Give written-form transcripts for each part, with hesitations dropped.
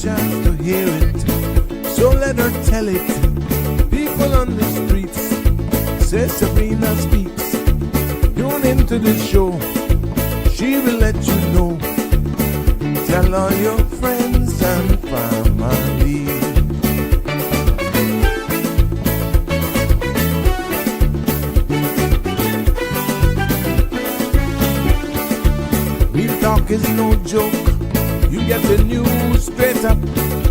chance to hear it, so let her tell it. People on the streets say Sabrina speaks. Tune into the show, she will let you know. Tell all your friends and family. Real talk is no joke. You get the news straight up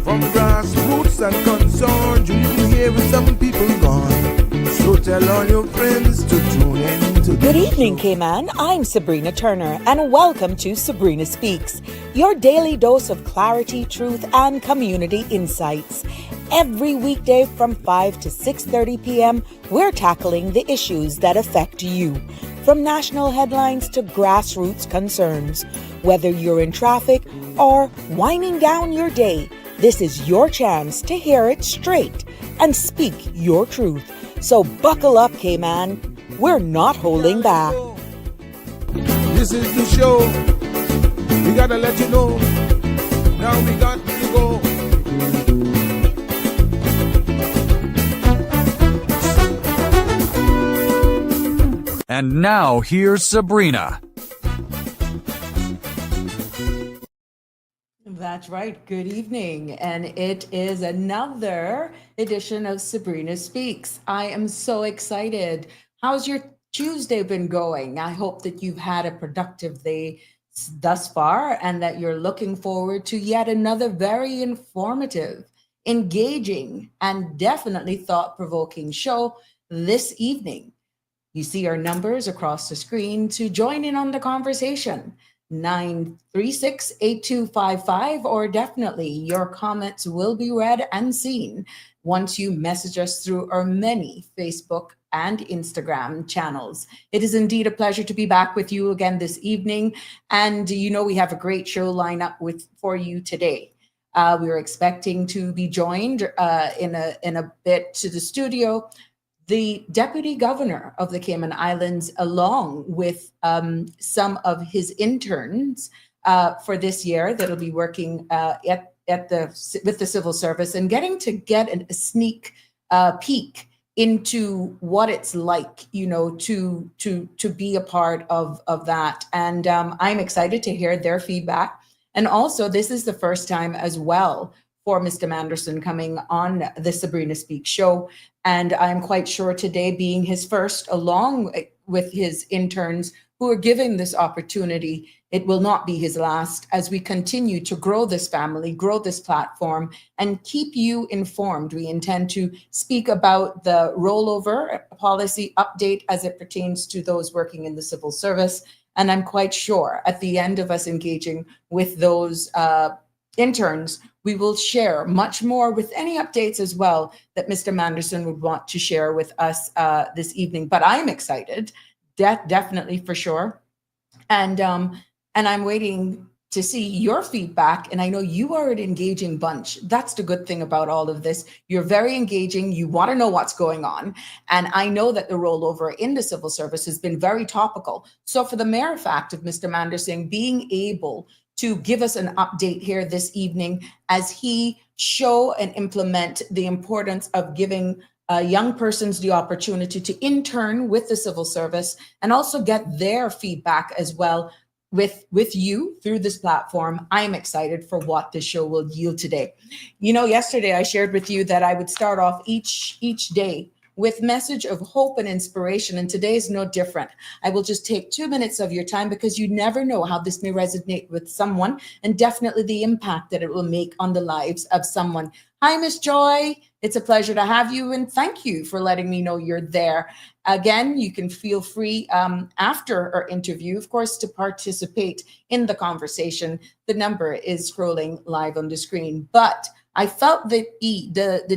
from grassroots and concerns. You hear with some people gone. So tell all your friends to tune in to Good evening, Cayman. I'm Sabrina Turner, and welcome to Sabrina Speaks, your daily dose of clarity, truth, and community insights. Every weekday from 5 to 6:30 p.m., we're tackling the issues that affect you, from national headlines to grassroots concerns. Whether you're in traffic or winding down your day, this is your chance to hear it straight and speak your truth. So buckle up, Cayman. We're not holding back. This is the show. We gotta let you know. Now we got to go. And now here's Sabrina. That's right. Good evening. And it is another edition of Sabrina Speaks. I am so excited. How's your Tuesday been going? I hope that you've had a productive day thus far and that you're looking forward to yet another very informative, engaging, and definitely thought-provoking show this evening. You see our numbers across the screen to join in on the conversation. 936-8255, or definitely your comments will be read and seen once you message us through our many Facebook and Instagram channels. It is indeed a pleasure to be back with you again this evening. And you know, we have a great show lineup for you today. We are expecting to be joined in a bit to the studio the Deputy Governor of the Cayman Islands, along with some of his interns for this year that'll be working with the civil service, and getting to get a sneak peek into what it's like, you know, to be a part of that. And I'm excited to hear their feedback. And also, this is the first time as well for Mr. Manderson coming on the Sabrina Speaks show. And I'm quite sure today being his first, along with his interns who are given this opportunity, it will not be his last as we continue to grow this family, grow this platform, and keep you informed. We intend to speak about the rollover policy update as it pertains to those working in the civil service. And I'm quite sure at the end of us engaging with those interns, we will share much more with any updates as well that Mr. Manderson would want to share with us this evening. But I'm excited, definitely for sure. And I'm waiting to see your feedback. And I know you are an engaging bunch. That's the good thing about all of this. You're very engaging. You want to know what's going on. And I know that the rollover in the civil service has been very topical. So for the mere fact of Mr. Manderson being able to give us an update here this evening as he show and implement the importance of giving young persons the opportunity to intern with the civil service and also get their feedback as well with you through this platform. I'm excited for what this show will yield today. You know, yesterday I shared with you that I would start off each day with message of hope and inspiration. And today is no different. I will just take 2 minutes of your time because you never know how this may resonate with someone, and definitely the impact that it will make on the lives of someone. Hi, Miss Joy. It's a pleasure to have you, and thank you for letting me know you're there. Again, you can feel free after our interview, of course, to participate in the conversation. The number is scrolling live on the screen, but I felt the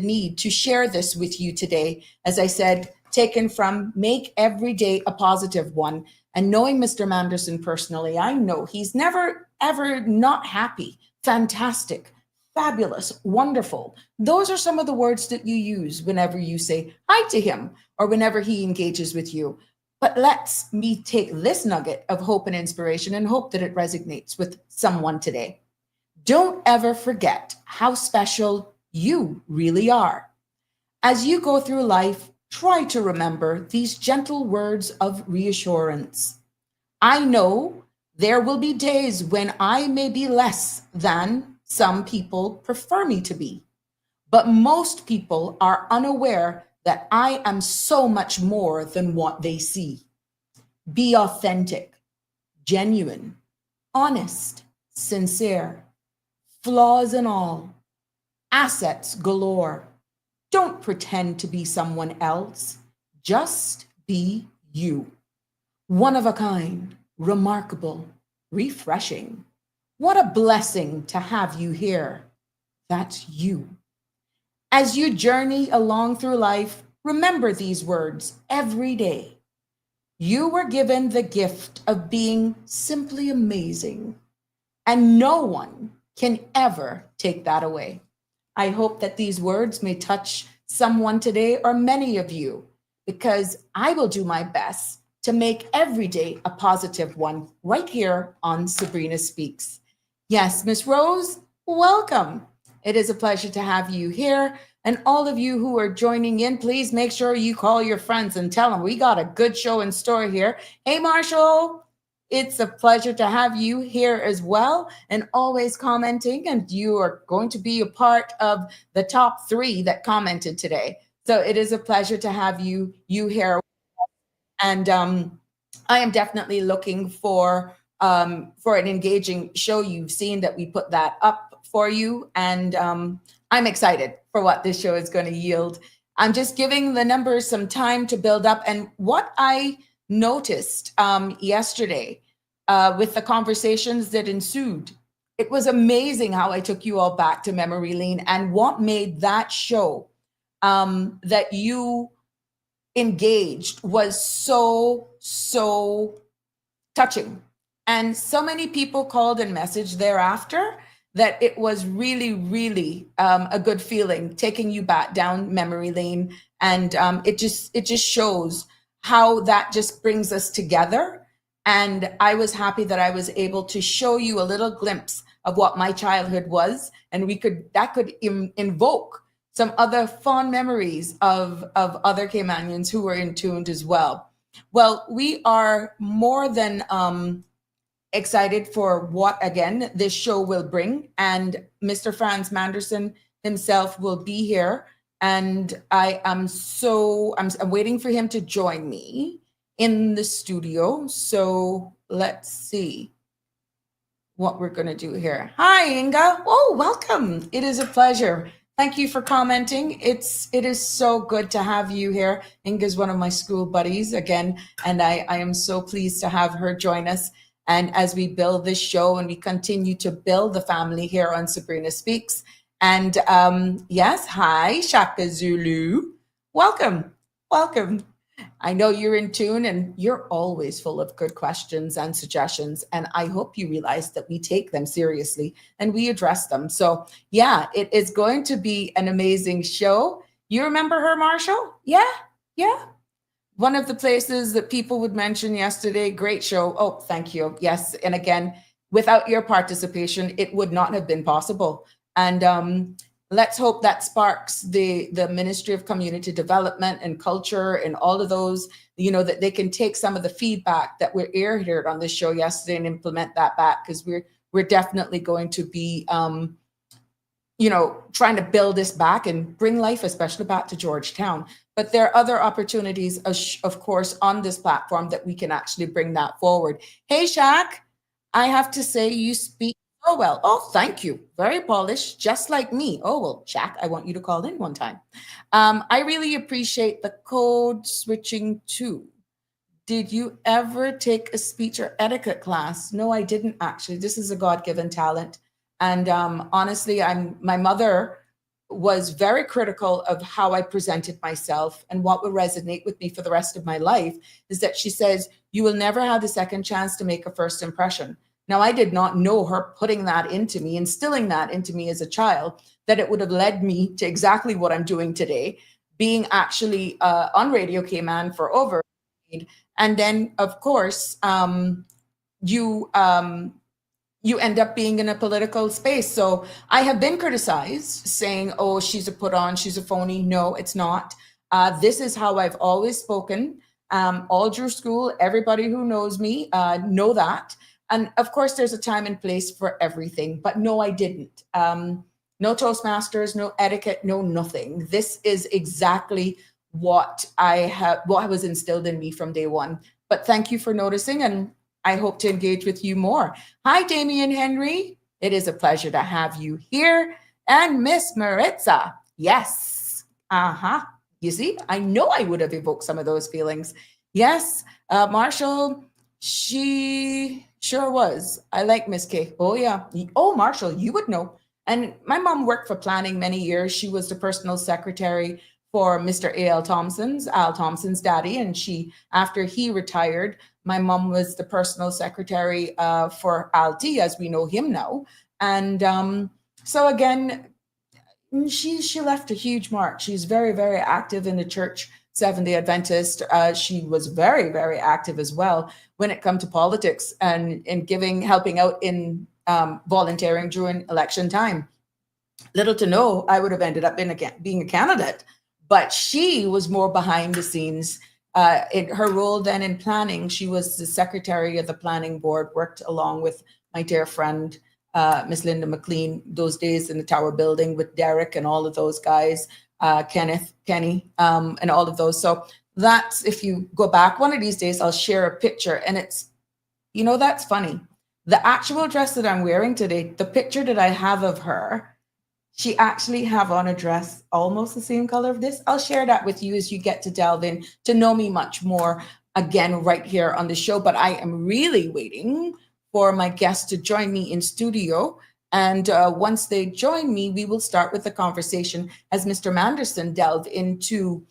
need to share this with you today, as I said, taken from Make Every Day a Positive One. And knowing Mr. Manderson personally, I know he's never, ever not happy, fantastic, fabulous, wonderful. Those are some of the words that you use whenever you say hi to him or whenever he engages with you. But let's me take this nugget of hope and inspiration and hope that it resonates with someone today. Don't ever forget how special you really are. As you go through life, try to remember these gentle words of reassurance. I know there will be days when I may be less than some people prefer me to be, but most people are unaware that I am so much more than what they see. Be authentic, genuine, honest, sincere, flaws and all, assets galore. Don't pretend to be someone else. Just be you. One of a kind, remarkable, refreshing. What a blessing to have you here. That's you. As you journey along through life, remember these words every day. You were given the gift of being simply amazing, and no one can ever take that away. I hope that these words may touch someone today or many of you, because I will do my best to make every day a positive one right here on Sabrina Speaks. Yes, Miss Rose, welcome. It is a pleasure to have you here. And all of you who are joining in, please make sure you call your friends and tell them we got a good show in store here. Hey, Marshall, it's a pleasure to have you here as well, and always commenting. And you are going to be a part of the top 3 that commented today. So it is a pleasure to have you here. And I am definitely looking for an engaging show. You've seen that we put that up for you, and I'm excited for what this show is going to yield. I'm just giving the numbers some time to build up. And what I noticed yesterday with the conversations that ensued, it was amazing how I took you all back to memory lane, and what made that show that you engaged was so touching. And so many people called and messaged thereafter that it was really a good feeling, taking you back down memory lane. And it just shows how that just brings us together. And I was happy that I was able to show you a little glimpse of what my childhood was, and that could invoke some other fond memories of other Caymanians who were in tuned as well. Well, we are more than excited for what, again, this show will bring. And Mr. Franz Manderson himself will be here. And I'm waiting for him to join me in the studio. So let's see what we're going to do here. Hi, Inga. Oh, welcome. It is a pleasure. Thank you for commenting. It is so good to have you here. Inga is one of my school buddies again, and I am so pleased to have her join us. And as we build this show and we continue to build the family here on Sabrina Speaks. And yes, hi, Shaka Zulu. Welcome. I know you're in tune, and you're always full of good questions and suggestions. And I hope you realize that we take them seriously and we address them. So yeah, it is going to be an amazing show. You remember her, Marshall? Yeah. One of the places that people would mention yesterday, great show. Oh, thank you. Yes. And again, without your participation, it would not have been possible. And let's hope that sparks the Ministry of Community Development and Culture and all of those, that they can take some of the feedback that we're heard on this show yesterday and implement that back, because we're definitely going to be, trying to build this back and bring life, especially back to Georgetown. But there are other opportunities, of course, on this platform that we can actually bring that forward. Hey, Shaq, I have to say you speak so well. Oh, thank you. Very polished, just like me. Oh, well, Shaq, I want you to call in one time. I really appreciate the code switching too. Did you ever take a speech or etiquette class? No, I didn't actually. This is a God-given talent. And honestly, my mother was very critical of how I presented myself, and what will resonate with me for the rest of my life is that she says, you will never have a second chance to make a first impression. Now, I did not know her putting that into me, instilling that into me as a child, that it would have led me to exactly what I'm doing today, being actually on Radio Cayman for over a decade. And then, of course, you you end up being in a political space. So I have been criticized saying, oh, she's a put on, she's a phony. No, it's not. This is how I've always spoken. All through school, everybody who knows me know that. And of course, there's a time and place for everything. But no, I didn't. No Toastmasters, no etiquette, no nothing. This is exactly what was instilled in me from day one. But thank you for noticing, and I hope to engage with you more. Hi, Damian Henry. It is a pleasure to have you here. And Miss Maritza. Yes. You see, I know I would have evoked some of those feelings. Yes. Marshall, she sure was. I like Miss K. Oh, yeah. Oh, Marshall, you would know. And my mom worked for planning many years. She was the personal secretary for Mr. Al Thompson's daddy. And after he retired, my mom was the personal secretary for Al T, as we know him now. And so again, she left a huge mark. She's very, very active in the church, Seventh-day Adventist. She was very, very active as well when it comes to politics and in helping out in volunteering during election time. Little to know, I would have ended up being a candidate, but she was more behind the scenes. In her role then in planning, she was the secretary of the planning board, worked along with my dear friend, Miss Linda McLean, those days in the Tower building with Derek and all of those guys, Kenny, and all of those. So that's, if you go back one of these days, I'll share a picture, and it's, that's funny. The actual dress that I'm wearing today, the picture that I have of her, she actually have on a dress almost the same color of this. I'll share that with you as you get to delve in to know me much more again right here on the show. But I am really waiting for my guests to join me in studio. And once they join me, we will start with the conversation as Mr. Manderson delve into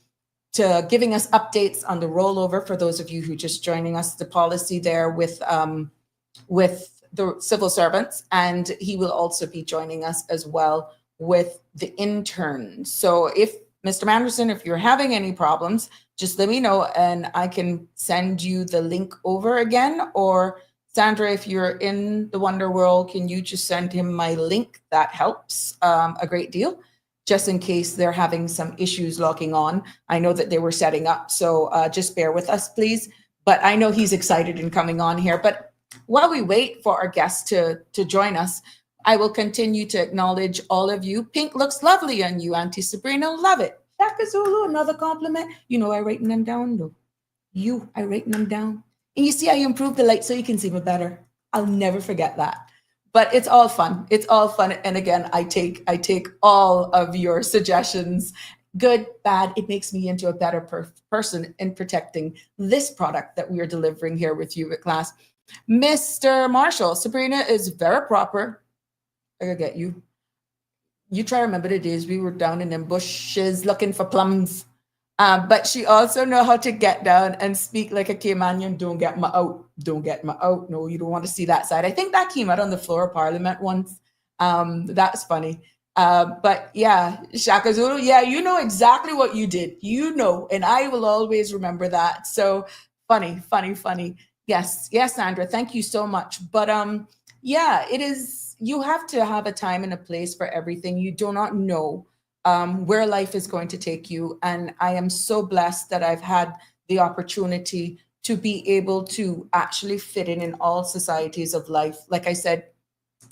giving us updates on the rollover for those of you who just joining us, the policy there with the civil servants. And he will also be joining us as well with the interns. So if Mr. Manderson, if you're having any problems, just let me know and I can send you the link over again. Or Sandra, if you're in the Wonder World, can you just send him my link? That helps a great deal, just in case they're having some issues logging on. I know that they were setting up, so just bear with us, please. But I know he's excited in coming on here. But while we wait for our guests to join us, I will continue to acknowledge all of you. Pink looks lovely on you, Auntie Sabrina. Love it. Shaka Zulu, another compliment. I writing them down, though. I writing them down. And you see, I improved the light so you can see me better. I'll never forget that. But it's all fun. It's all fun. And again, I take all of your suggestions, good, bad. It makes me into a better person in protecting this product that we are delivering here with you at class. Mr. Marshall, Sabrina is very proper. I gotta get you. You try to remember the days we were down in them bushes looking for plums. But she also know how to get down and speak like a Caymanian. Don't get me out. Don't get me out. No, you don't want to see that side. I think that came out on the floor of Parliament once. That's funny. But yeah, Shaka Zulu, yeah, you know exactly what you did. And I will always remember that. So funny. Yes, Sandra, thank you so much. But yeah, it is. You have to have a time and a place for everything. You do not know where life is going to take you. And I am so blessed that I've had the opportunity to be able to actually fit in all societies of life. Like I said,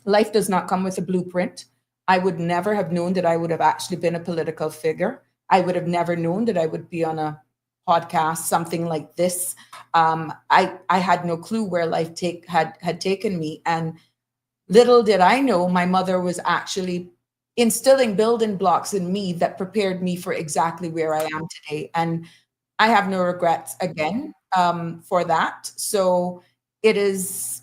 life does not come with a blueprint. I would never have known that I would have actually been a political figure. I would have never known that I would be on a podcast, something like this. I had no clue where life had taken me. And little did I know, my mother was actually instilling building blocks in me that prepared me for exactly where I am today. And I have no regrets again for that. So it is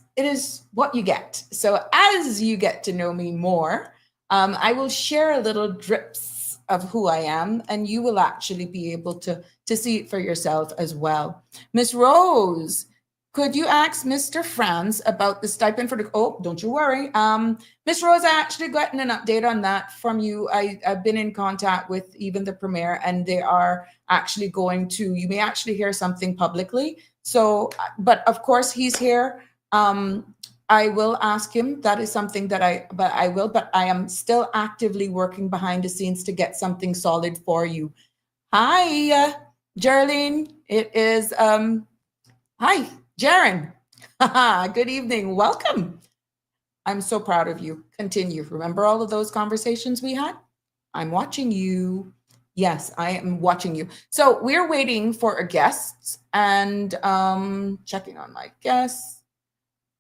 what you get. So as you get to know me more, I will share a little drips of who I am, and you will actually be able to see it for yourself as well. Miss Rose, could you ask Mr. Franz about the stipend for the, don't you worry. Miss Rose, I actually gotten an update on that from you. I've been in contact with even the premier, and they are actually going to, you may actually hear something publicly. So, but of course he's here. I will ask him. That is something that but I am still actively working behind the scenes to get something solid for you. Hi, Geraldine. It is, hi, Jaren. Good evening. Welcome. I'm so proud of you. Continue. Remember all of those conversations we had? I'm watching you. Yes, I am watching you. So we're waiting for our guests and checking on my guests.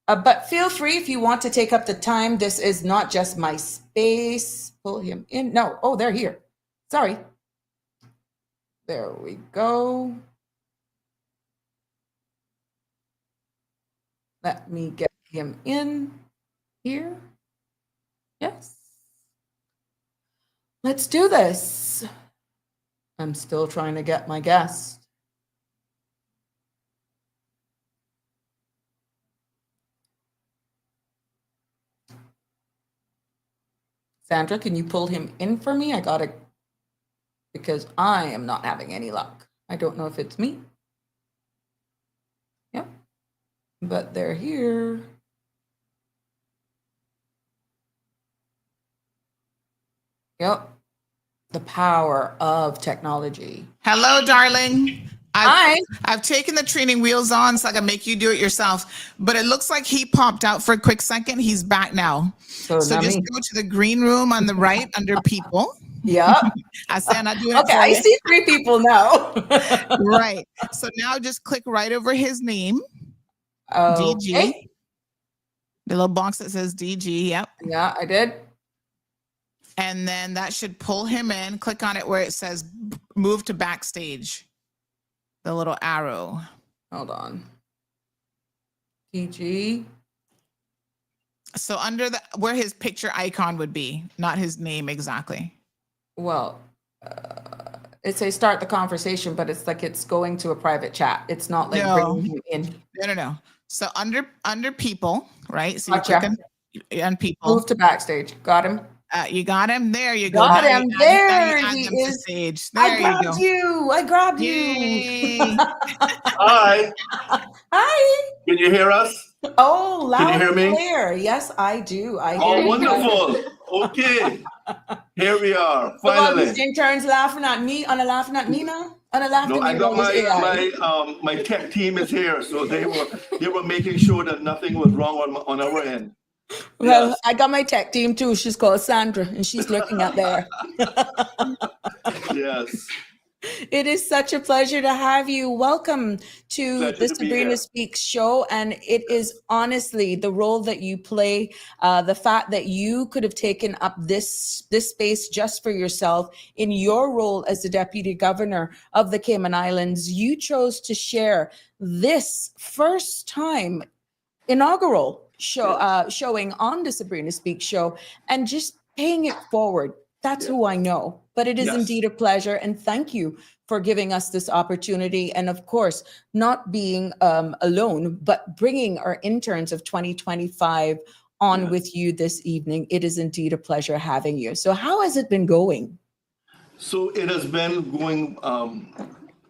But feel free if you want to take up the time. This is not just my space. Pull him in. No. Oh, they're here. Sorry. There we go. Let me get him in here. Yes. Let's do this. I'm still trying to get my guest. Sandra, can you pull him in for me? I got to, because I am not having any luck. I don't know if it's me. Yep. But they're here. Yep. The power of technology. Hello, darling. Hi. I've taken the training wheels on so I can make you do it yourself. But it looks like he popped out for a quick second. He's back now. So just go to the green room on the right under people. Yeah. I said I'm not doing okay, it. I see 3 people now. Right. So now just click right over his name. DG. The little box that says DG. Yep. Yeah, I did. And then that should pull him in. Click on it where it says move to backstage. The little arrow. Hold on. DG. So under the where his picture icon would be, not his name exactly. Well, it says start the conversation, but it's like it's going to a private chat. It's not like bringing him in. No. So under people, right? So Gotcha. you click on people. Move to backstage. Got him. You got him. There you go. Got now him. You There add he them to is. stage. There I grabbed you go. you. I grabbed you. Yay. Hi. Hi. Can you hear us? Oh, loud Can you hear me? and clear. Yes, I do. I hear Oh, you. wonderful. Okay. Here we are. So Finally. these interns laughing at me. Anna laughing at me now. Anna laughing No, at me. I got about this AI. my tech team is here, so they were making sure that nothing was wrong on our end. Well, Yes. I got my tech team too. She's called Sandra, and she's looking up there. Yes. It is such a pleasure to have you. Welcome to Pleasure the to be Sabrina here. Speaks show. And it is honestly the role that you play, the fact that you could have taken up this space just for yourself in your role as the Deputy Governor of the Cayman Islands. You chose to share this first time inaugural showing on the Sabrina Speaks show and just paying it forward. That's who I know. But it is Yes. indeed a pleasure. And thank you for giving us this opportunity. And of course, not being alone, but bringing our interns of 2025 on Yes. with you this evening. It is indeed a pleasure having you. So how has it been going? So it has been going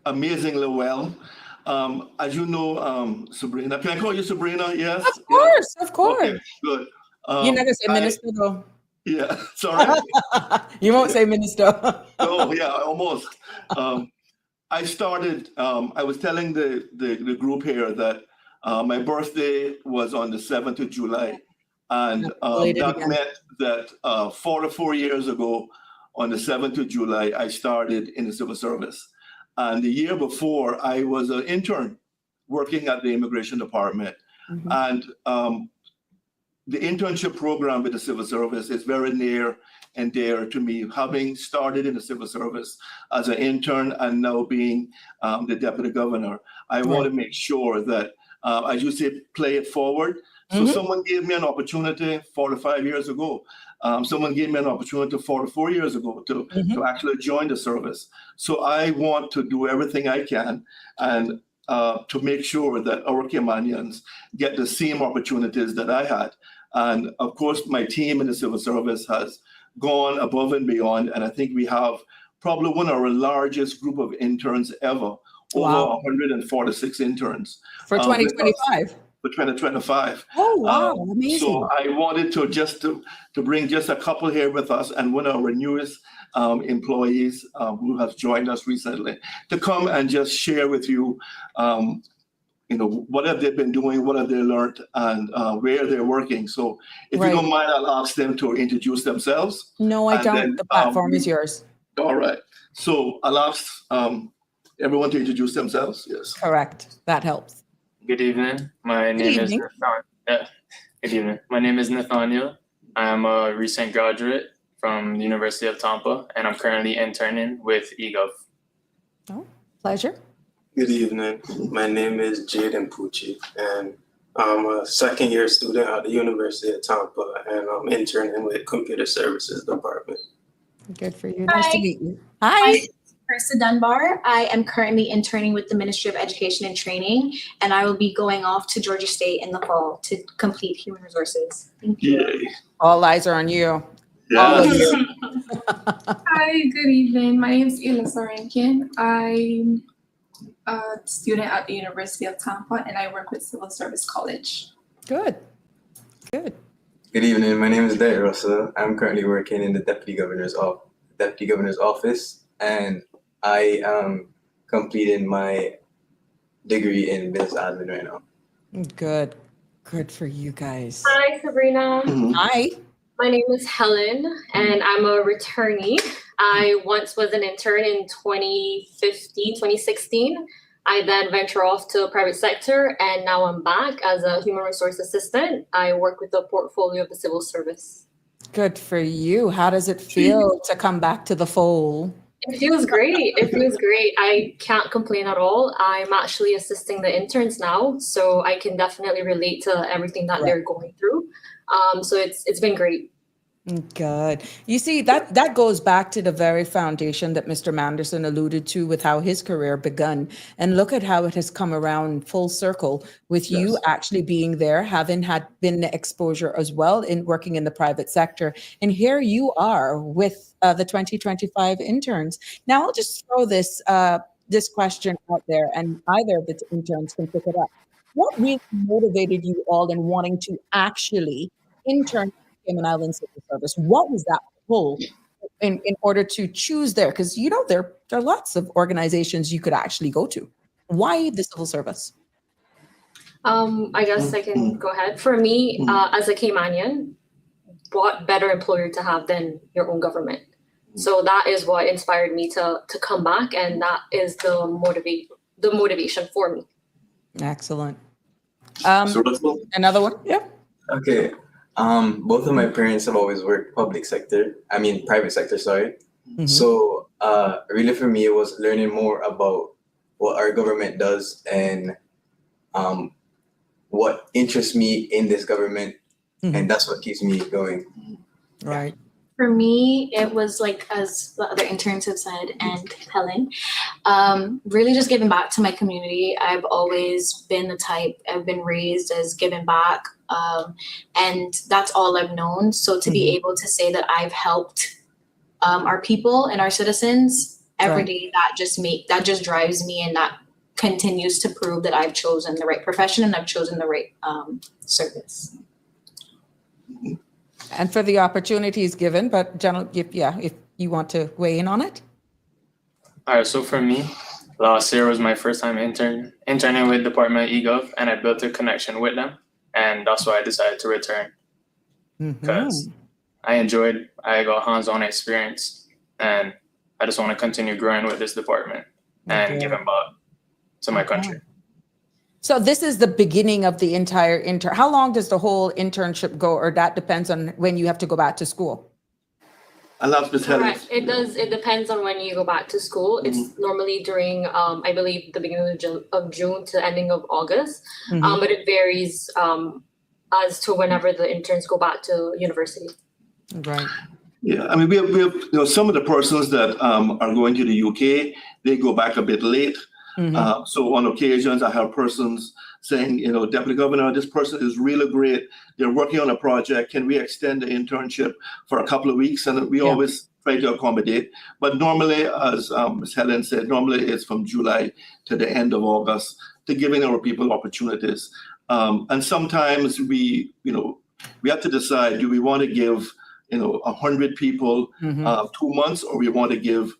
amazingly well. As you know, Sabrina, can I call you Sabrina? Yes. Of course, of course. Okay, good. You're not going to say minister though. Yeah. Sorry. You won't say minister. Oh, yeah, almost. I started, I was telling the group here that my birthday was on the 7th of July. And that meant that 44 years ago, on the 7th of July, I started in the civil service. And the year before, I was an intern working at the immigration department. Mm-hmm. And the internship program with the civil service is very near and dear to me, having started in the civil service as an intern and now being the deputy governor. I want to make sure that, as you say, play it forward. So someone gave me an opportunity 45 years ago. Someone gave me an opportunity 44 years ago to actually join the service. So I want to do everything I can and to make sure that our Caymanians get the same opportunities that I had. And of course, my team in the civil service has gone above and beyond. And I think we have probably one of our largest group of interns ever, over 146 interns. For 2025. for 2025. Oh, wow, amazing. So I wanted to bring just a couple here with us, and one of our newest employees who has joined us recently, to come and just share with you, what have they been doing, what have they learned, and where they're working. So if you don't mind, I'll ask them to introduce themselves. No, I don't. Then, the platform is yours. All right. So I'll ask everyone to introduce themselves. Yes. Correct. That helps. Good evening. My name is Nathaniel. Good evening. My name is Nathaniel. I am a recent graduate from the University of Tampa, and I'm currently interning with eGov. Oh, pleasure. Good evening. My name is Jaden Pucci, and I'm a second-year student at the University of Tampa, and I'm interning with Computer Services Department. Good for you. Hi. Nice to meet you. Hi. Krista Dunbar. I am currently interning with the Ministry of Education and Training, and I will be going off to Georgia State in the fall to complete human resources. Thank you. Yay. All eyes are on you. Yeah. All of you. Hi, good evening. My name is Elisa Rankin. I'm a student at the University of Tampa, and I work with Civil Service College. Good. Good. Good evening. My name is Derek Russell. I'm currently working in the Deputy Governor's Office, and I am completing my degree in business admin right now. Good. Good for you guys. Hi, Sabrina. Hi. My name is Helen, and I'm a returnee. I once was an intern in 2016. I then ventured off to the private sector, and now I'm back as a human resource assistant. I work with the portfolio of the civil service. Good for you. How does it feel to come back to the fold? It feels great. It feels great. I can't complain at all. I'm actually assisting the interns now, so I can definitely relate to everything that they're going through. So it's been great. Good. You see, that goes back to the very foundation that Mr. Manderson alluded to with how his career begun. And look at how it has come around full circle with you actually being there, having been the exposure as well in working in the private sector. And here you are with the 2025 interns. Now I'll just throw this question out there, and either of the interns can pick it up. What really motivated you all in wanting to actually intern Cayman Islands Civil Service? What was that pull in order to choose there? Because there are lots of organizations you could actually go to. Why the civil service? I guess I can go ahead. For me, as a Caymanian, what better employer to have than your own government? So that is what inspired me to come back, and that is the motivation for me. Excellent. Another one? Yeah. Okay. Both of my parents have always worked private sector, sorry. So really for me, it was learning more about what our government does and what interests me in this government. And that's what keeps me going. Right. For me, it was like, as the other interns have said, and Helen, really just giving back to my community. I've always been the type, I've been raised as giving back, and that's all I've known. So to be able to say that I've helped our people and our citizens every day, that just drives me, and that continues to prove that I've chosen the right profession and I've chosen the right service. And for the opportunities given, but General, if you want to weigh in on it. All right, so for me, last year was my first time interning with Department of eGov, and I built a connection with them, and that's why I decided to return. Because I got hands-on experience, and I just want to continue growing with this department and giving back to my country. So this is the beginning of the entire How long does the whole internship go, or that depends on when you have to go back to school? Correct. It does. It depends on when you go back to school. It's normally during, I believe, the beginning of June to the ending of August. But it varies as to whenever the interns go back to university. Right. Yeah, I mean, we have some of the persons that are going to the UK, they go back a bit late. So on occasions, I have persons saying, Deputy Governor, this person is really great. They're working on a project. Can we extend the internship for a couple of weeks? And we always try to accommodate. But normally, as Ms. Helen said, normally it's from July to the end of August to giving our people opportunities. And sometimes we have to decide, do we want to give 100 people 2 months, or we want to give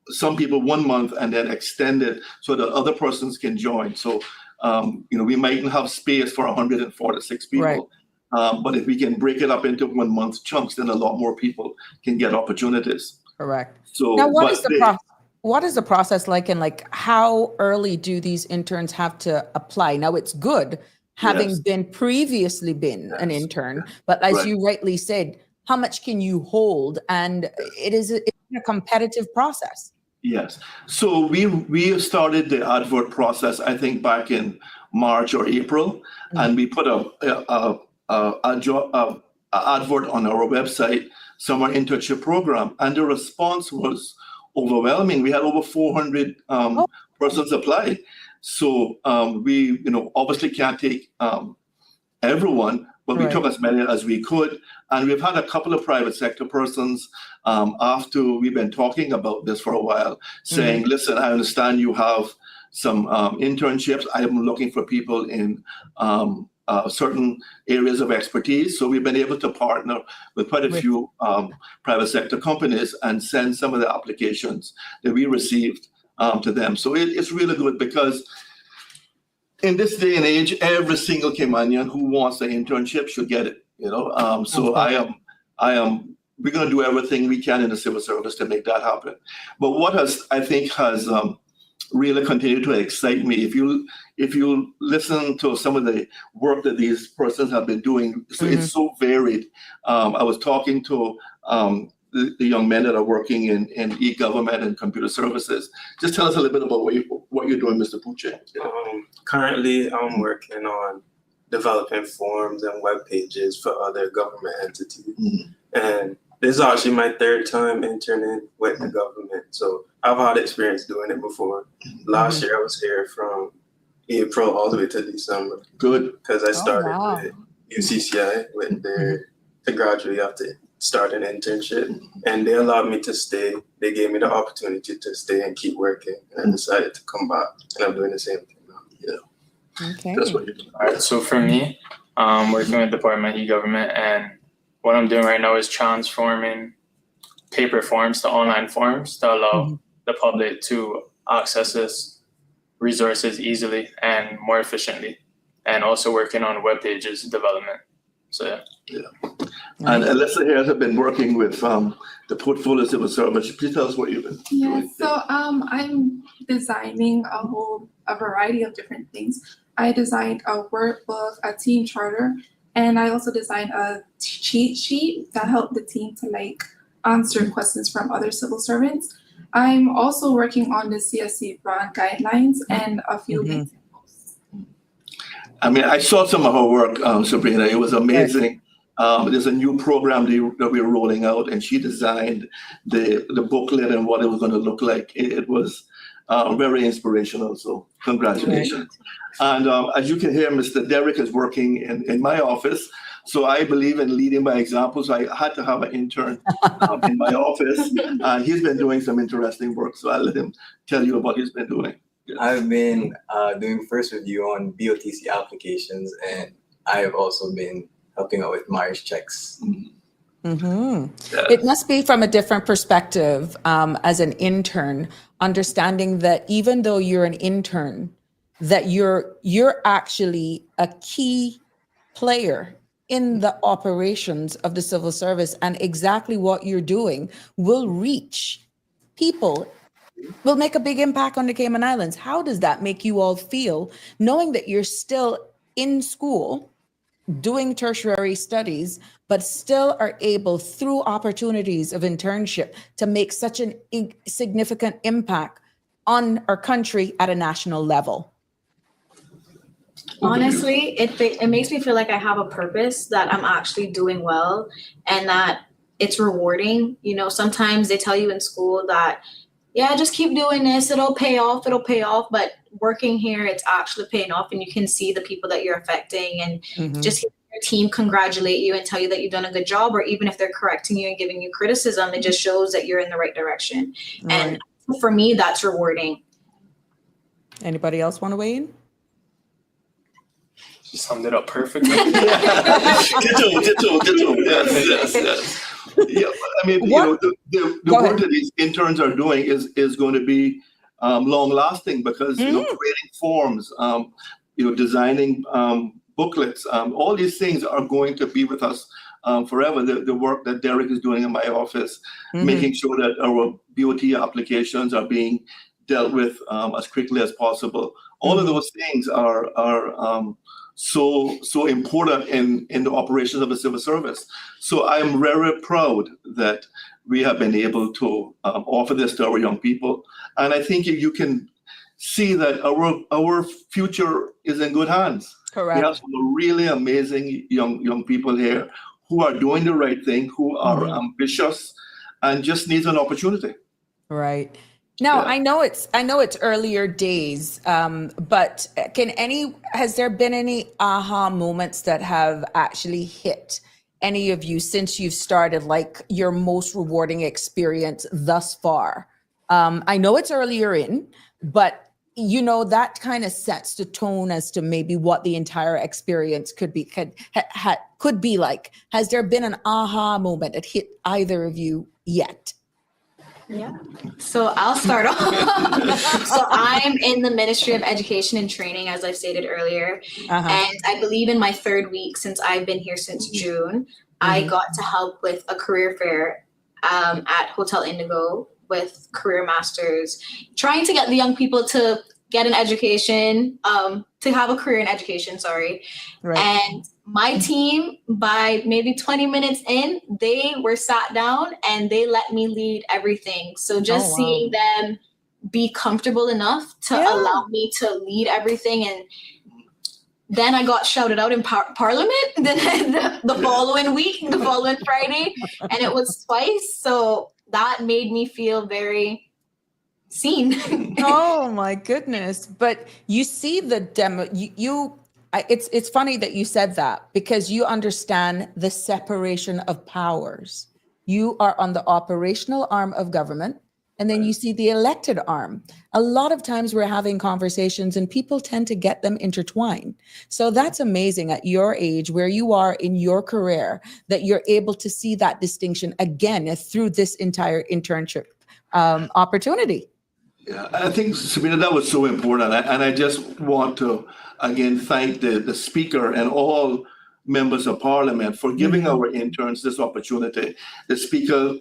some people 1 month and then extend it so that other persons can join. So we mightn't have space for 146 people. Right. But if we can break it up into 1 month chunks, then a lot more people can get opportunities. Correct. So now, what is the process like, and like how early do these interns have to apply? Now, it's good having been previously been an intern, but as you rightly said, how much can you hold? And it's a competitive process. Yes. So we started the advert process, I think, back in March or April, and we put a advert on our website, summer internship program, and the response was overwhelming. We had over 400 persons apply. So we obviously can't take everyone, but we took as many as we could. And we've had a couple of private sector persons after we've been talking about this for a while saying, listen, I understand you have some internships. I'm looking for people in certain areas of expertise. So we've been able to partner with quite a few private sector companies and send some of the applications that we received to them. So it's really good, because in this day and age, every single Caymanian who wants an internship should get it. So we're going to do everything we can in the civil service to make that happen. But what I think has really continued to excite me, if you listen to some of the work that these persons have been doing, so it's so varied. I was talking to the young men that are working in e-government and computer services. Just tell us a little bit about what you're doing, Mr. Puche. Currently, I'm working on developing forms and web pages for other government entities. And this is actually my third time interning with the government. So I've had experience doing it before. Last year, I was here from April all the way to December. Good. Because I started with UCCI, went there to graduate after start an internship, and they allowed me to stay. They gave me the opportunity to stay and keep working, and I decided to come back, and I'm doing the same thing now. Okay. That's what you're doing. All right, so for me, I'm working with Department e-Government, and what I'm doing right now is transforming paper forms to online forms to allow the public to access this resources easily and more efficiently, and also working on web pages development. So And Alyssa here has been working with the Portfolio Civil Service. Please tell us what you've been doing. So I'm designing a variety of different things. I designed a workbook, a team charter, and I also designed a cheat sheet that helped the team to answer questions from other civil servants. I'm also working on the CSC brand guidelines and a few examples. I mean, I saw some of her work, Sabrina. It was amazing. There's a new program that we're rolling out, and she designed the booklet and what it was going to look like. It was very inspirational, so congratulations. And as you can hear, Mr. Derek is working in my office. So I believe in leading by example. So I had to have an intern in my office, and he's been doing some interesting work. So I'll let him tell you what he's been doing. Yes. I've been doing first review on BOTC applications, and I have also been helping out with marriage checks. It must be from a different perspective as an intern, understanding that even though you're an intern, that you're actually a key player in the operations of the civil service, and exactly what you're doing will reach people, will make a big impact on the Cayman Islands. How does that make you all feel, knowing that you're still in school, doing tertiary studies, but still are able, through opportunities of internship, to make such an significant impact on our country at a national level? Honestly, it makes me feel like I have a purpose, that I'm actually doing well, and that it's rewarding. Sometimes they tell you in school that, yeah, just keep doing this, it'll pay off. But working here, it's actually paying off, and you can see the people that you're affecting, and just hear your team congratulate you and tell you that you've done a good job, or even if they're correcting you and giving you criticism, it just shows that you're in the right direction. And for me, that's rewarding. Anybody else want to weigh in? She summed it up perfectly. Ditto. Yes. Yeah, I mean, the work that these interns are doing is going to be long lasting because creating forms, designing booklets, all these things are going to be with us forever. The work that Derek is doing in my office, making sure that our BOT applications are being dealt with as quickly as possible. All of those things are so important in the operations of the civil service. So I'm very proud that we have been able to offer this to our young people. And I think you can see that our future is in good hands. Correct. We have some really amazing young people here who are doing the right thing, who are ambitious, and just needs an opportunity. Right. Now, I know it's earlier days, but has there been any aha moments that have actually hit any of you since you've started, like your most rewarding experience thus far? I know it's earlier in, but that kind of sets the tone as to maybe what the entire experience could be like. Has there been an aha moment that hit either of you yet? Yeah. So I'll start off. So I'm in the Ministry of Education and Training, as I've stated earlier. And I believe in my 3rd week since I've been here since June, I got to help with a career fair at Hotel Indigo with Career Masters, trying to get the young people to get an education, to have a career in education, Right. And my team, by maybe 20 minutes in, they were sat down and they let me lead everything. So just seeing them be comfortable enough to allow me to lead everything. And then I got shouted out in Parliament the following week, the following Friday, and it was twice. So that made me feel very seen. Oh my goodness. But you see the demo, it's funny that you said that because you understand the separation of powers. You are on the operational arm of government, and then you see the elected arm. A lot of times we're having conversations and people tend to get them intertwined. So that's amazing at your age, where you are in your career, that you're able to see that distinction again through this entire internship opportunity. Yeah, I think, Sabrina, that was so important. And I just want to, again, thank the speaker and all members of parliament for giving our interns this opportunity. The speaker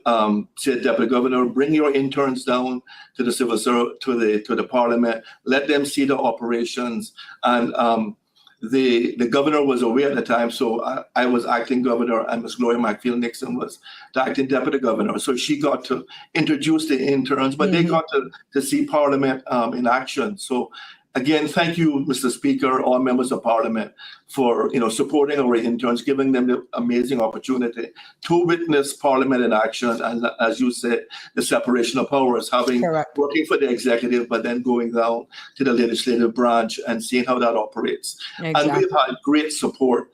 said, Deputy Governor, bring your interns down to the civil service, to the parliament, let them see the operations. And the governor was away at the time, so I was acting governor, and Ms. Gloria McField Nixon was the acting deputy governor. So she got to introduce the interns, but they got to see Parliament in action. So again, thank you, Mr. Speaker, all members of Parliament, for supporting our interns, giving them the amazing opportunity to witness Parliament in action, and as you said, the separation of powers, working for the executive, but then going down to the legislative branch and seeing how that operates. Exactly. And we've had great support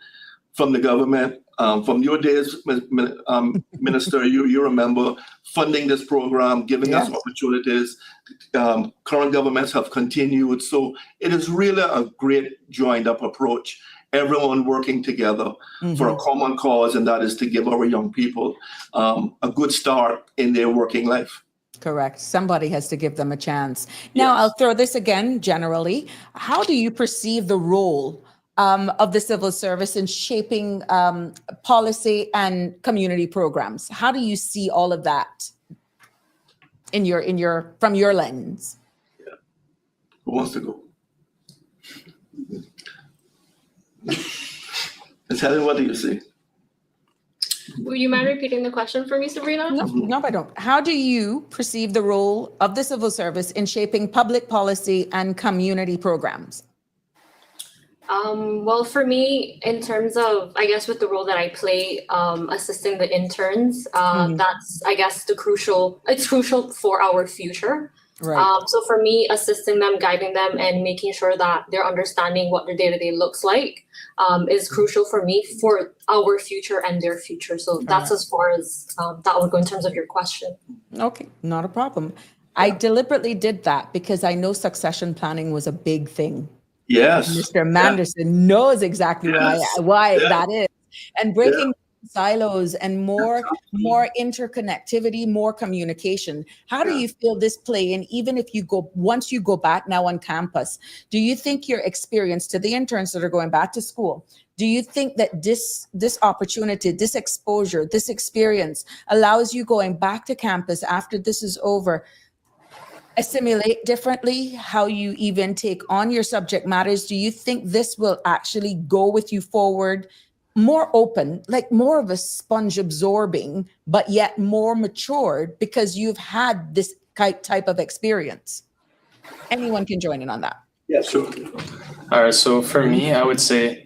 from the government. From your days, Minister, you remember funding this program, giving us opportunities. Current governments have continued. So it is really a great joined up approach. Everyone working together for a common cause, and that is to give our young people a good start in their working life. Correct. Somebody has to give them a chance. Now, I'll throw this again generally. How do you perceive the role of the civil service in shaping policy and community programs? How do you see all of that from your lens? Yeah. Who wants to go? Tell me, what do you see? Would you mind repeating the question for me, Sabrina? No, I don't. How do you perceive the role of the civil service in shaping public policy and community programs? Well, for me, in terms of, I guess, with the role that I play, assisting the interns, that's, I guess, it's crucial for our future. Right. So for me, assisting them, guiding them, and making sure that they're understanding what their day-to-day looks like is crucial for me for our future and their future. So that's as far as that would go in terms of your question. Okay, not a problem. I deliberately did that because I know succession planning was a big thing Yes. Mr. Manderson knows exactly why that is. And breaking silos and more interconnectivity, more communication. How do you feel this play? And even if once you go back now on campus, do you think your experience, to the interns that are going back to school, do you think that this opportunity, this exposure, this experience allows you going back to campus after this is over, assimilate differently, how you even take on your subject matters? Do you think this will actually go with you forward more open, like more of a sponge absorbing, but yet more matured because you've had this type of experience? Anyone can join in on that. Yeah, sure. All right, so for me, I would say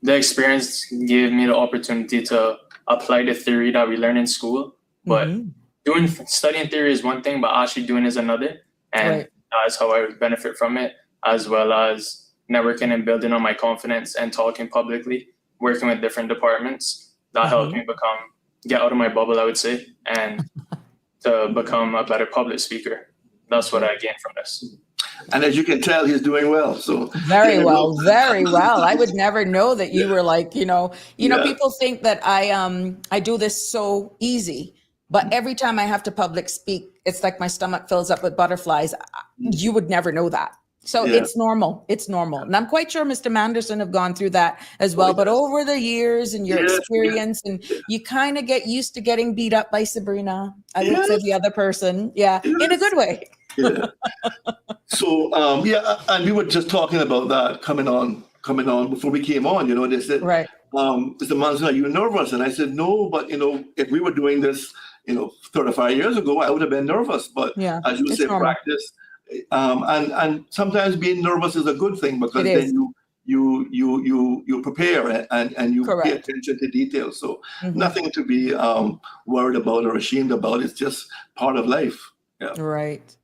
the experience gave me the opportunity to apply the theory that we learn in school, but studying theory is one thing, but actually doing is another. And that's how I would benefit from it, as well as networking and building on my confidence and talking publicly, working with different departments. That helped me get out of my bubble, I would say, and to become a better public speaker. That's what I gained from this. And as you can tell, he's doing well. So very well. I would never know that you were like, people think that I do this so easy, but every time I have to public speak, it's like my stomach fills up with butterflies. You would never know that. So it's normal. It's normal. And I'm quite sure Mr. Manderson have gone through that as well. But over the years and your experience, and you kind of get used to getting beat up by Sabrina. I would say the other person. Yeah, in a good way. So, and we were just talking about that coming on before we came on. They said, Mr. Manderson, are you nervous? And I said, no, but, if we were doing this, 35 years ago, I would have been nervous. But as you say, practice. And sometimes being nervous is a good thing, because then you prepare and you pay attention to details. So nothing to be worried about or ashamed about. It's just part of life. Yeah. Right.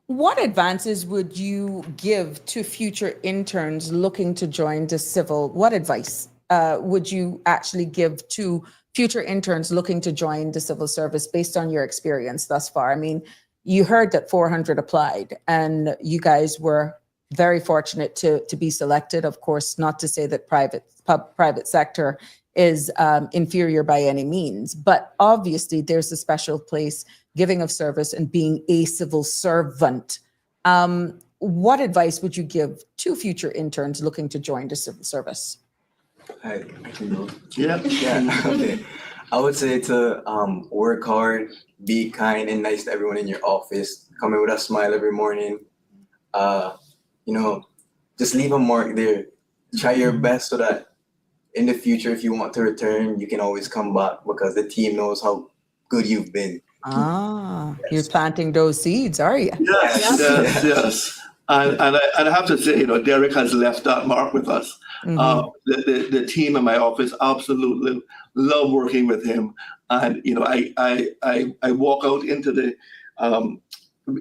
What advances would you give to future interns looking to join the civil? What advice would you actually give to future interns looking to join the civil service based on your experience thus far? I mean, you heard that 400 applied, and you guys were very fortunate to be selected. Of course, not to say that private sector is inferior by any means, but obviously there's a special place giving of service and being a civil servant. What advice would you give to future interns looking to join the civil service? I can go. Yeah. Okay. I would say to work hard, be kind and nice to everyone in your office. Come in with a smile every morning. Just leave a mark there. Try your best so that in the future, if you want to return, you can always come back, because the team knows how good you've been. You're planting those seeds, are you? Yes. And I have to say, Derek has left that mark with us. The team in my office absolutely love working with him. And, I walk out into the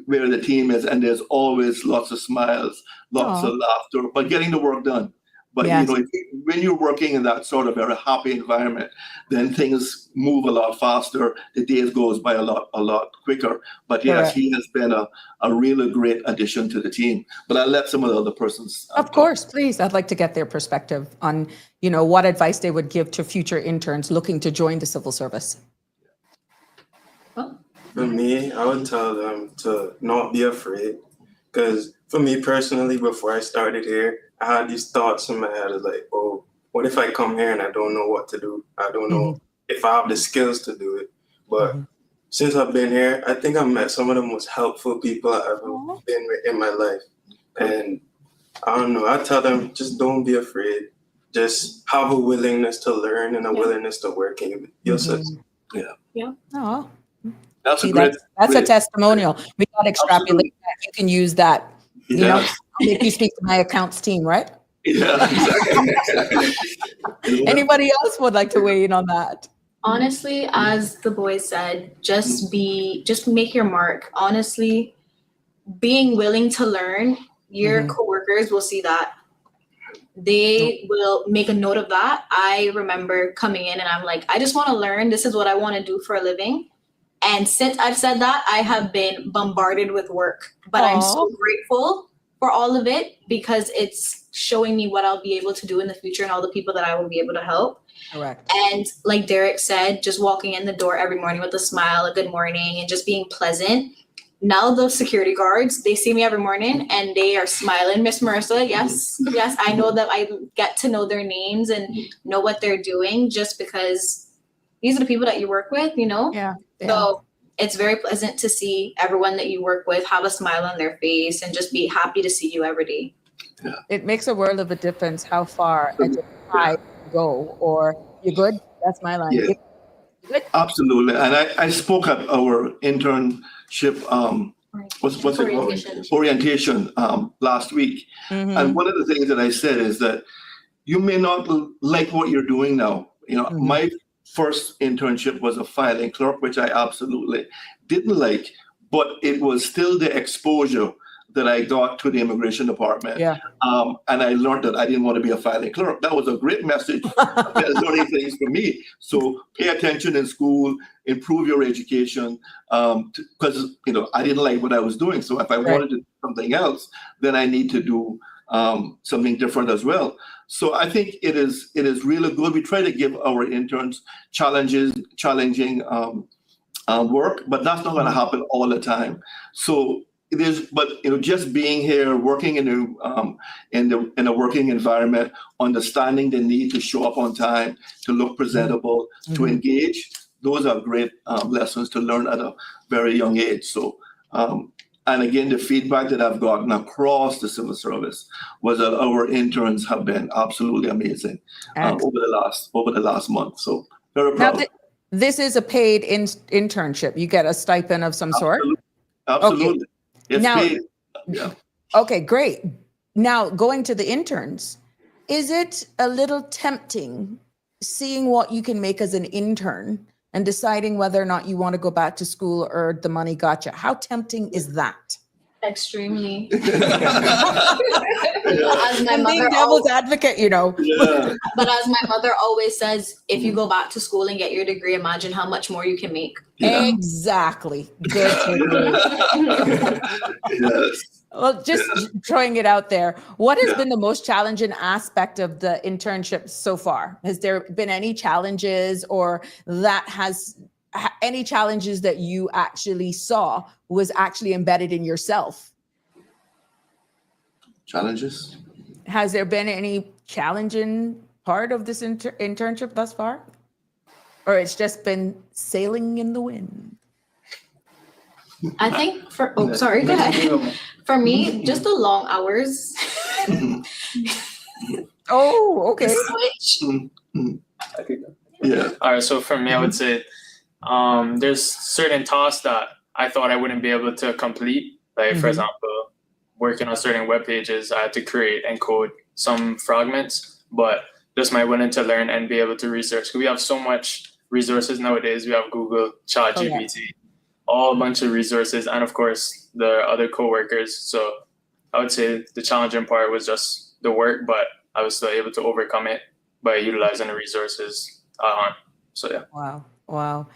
where the team is, and there's always lots of smiles, lots of laughter, but getting the work done. But when you're working in that sort of very happy environment, then things move a lot faster. The days goes by a lot quicker. But yes, he has been a really great addition to the team. But I'll let some of the other persons. Of course, please. I'd like to get their perspective on, what advice they would give to future interns looking to join the civil service. For me, I would tell them to not be afraid. Because for me personally, before I started here, I had these thoughts in my head of like, oh, what if I come here and I don't know what to do? I don't know if I have the skills to do it. But since I've been here, I think I've met some of the most helpful people I've ever been with in my life. And I don't know, I tell them, just don't be afraid. Just have a willingness to learn and a willingness to work in yourself. Yeah. Oh. That's a testimonial. We got to extrapolate that. You can use that. If you speak to my accounts team, right? Yeah, exactly. Anybody else would like to weigh in on that? Honestly, as the boys said, just make your mark. Honestly, being willing to learn, your coworkers will see that. They will make a note of that. I remember coming in and I'm like, I just want to learn. This is what I want to do for a living. And since I've said that, I have been bombarded with work. But I'm so grateful for all of it because it's showing me what I'll be able to do in the future and all the people that I will be able to help. Correct. And like Derek said, just walking in the door every morning with a smile, a good morning, and just being pleasant. Now those security guards, they see me every morning and they are smiling. Miss Marissa, yes, yes, I know that I get to know their names and know what they're doing just because these are the people that you work with, you know? Yeah. So it's very pleasant to see everyone that you work with have a smile on their face and just be happy to see you every day. Yeah. It makes a world of a difference how far I go, or you're good, that's my line. Yeah. Good. Absolutely. And I spoke at our internship, what's it called? Orientation last week. Mm-hmm. And one of the things that I said is that you may not like what you're doing now. You know, my first internship was a filing clerk, which I absolutely didn't like, but it was still the exposure that I got to the immigration department. Yeah. And I learned that I didn't want to be a filing clerk. That was a great message. Learning things for me. So pay attention in school, improve your education, because you know I didn't like what I was doing. So if I wanted to do something else, then I need to do something different as well. So I think it is really good. We try to give our interns challenging work, but that's not going to happen all the time. So it is, but you know, just being here, working in a working environment, understanding the need to show up on time, to look presentable, to engage. Those are great lessons to learn at a very young age. So, and again, the feedback that I've gotten across the civil service was that our interns have been absolutely amazing over the last month. So very proud. Now, this is a paid internship. You get a stipend of some sort. Absolutely. Okay. It's now, paid. Yeah. Okay, great. Now, going to the interns, is it a little tempting seeing what you can make as an intern and deciding whether or not you want to go back to school or the money got you? How tempting is that? Extremely. As my mother devil's advocate, you know. Yeah. But as my mother always says, if you go back to school and get your degree, imagine how much more you can make. Yeah. Exactly. Good. Yes. Well, just throwing it out there, what has been the most challenging aspect of the internship so far? Has there been any challenges, or any challenges that you actually saw was actually embedded in yourself? Challenges? Has there been any challenging part of this internship thus far? Or it's just been sailing in the wind? I think sorry, go ahead. For me, just the long hours. Oh, okay. Yeah. All right. So for me, I would say there's certain tasks that I thought I wouldn't be able to complete. Like, for example, working on certain web pages, I had to create and code some fragments, but just my willing to learn and be able to research. We have so much resources nowadays. We have Google, ChatGPT, all a bunch of resources, and of course the other coworkers. So I would say the challenging part was just the work, but I was still able to overcome it by utilizing the resources on. So yeah. Wow.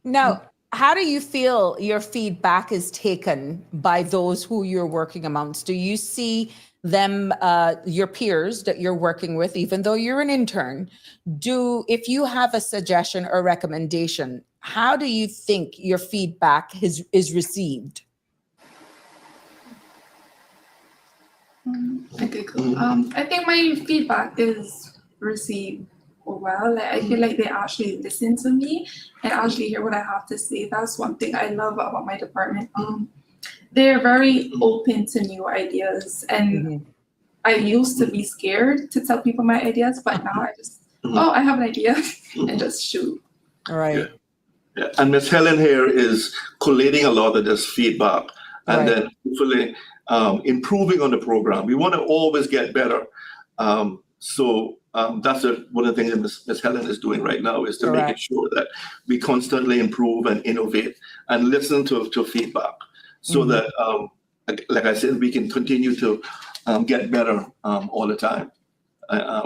Now, how do you feel your feedback is taken by those who you're working amongst? Do you see them, your peers that you're working with, even though you're an intern, if you have a suggestion or recommendation, how do you think your feedback is received? Okay, cool. I think my feedback is received well. Like, I feel like they actually listen to me and actually hear what I have to say. That's one thing I love about my department. They're very open to new ideas, and I used to be scared to tell people my ideas, but now I just, I have an idea and just shoot. All right. Yeah. And Ms. Helen here is collating a lot of this feedback and then hopefully improving on the program. We want to always get better. So that's one of the things that Ms. Helen is doing right now, is to make sure that we constantly improve and innovate and listen to feedback, so that, like I said, we can continue to get better all the time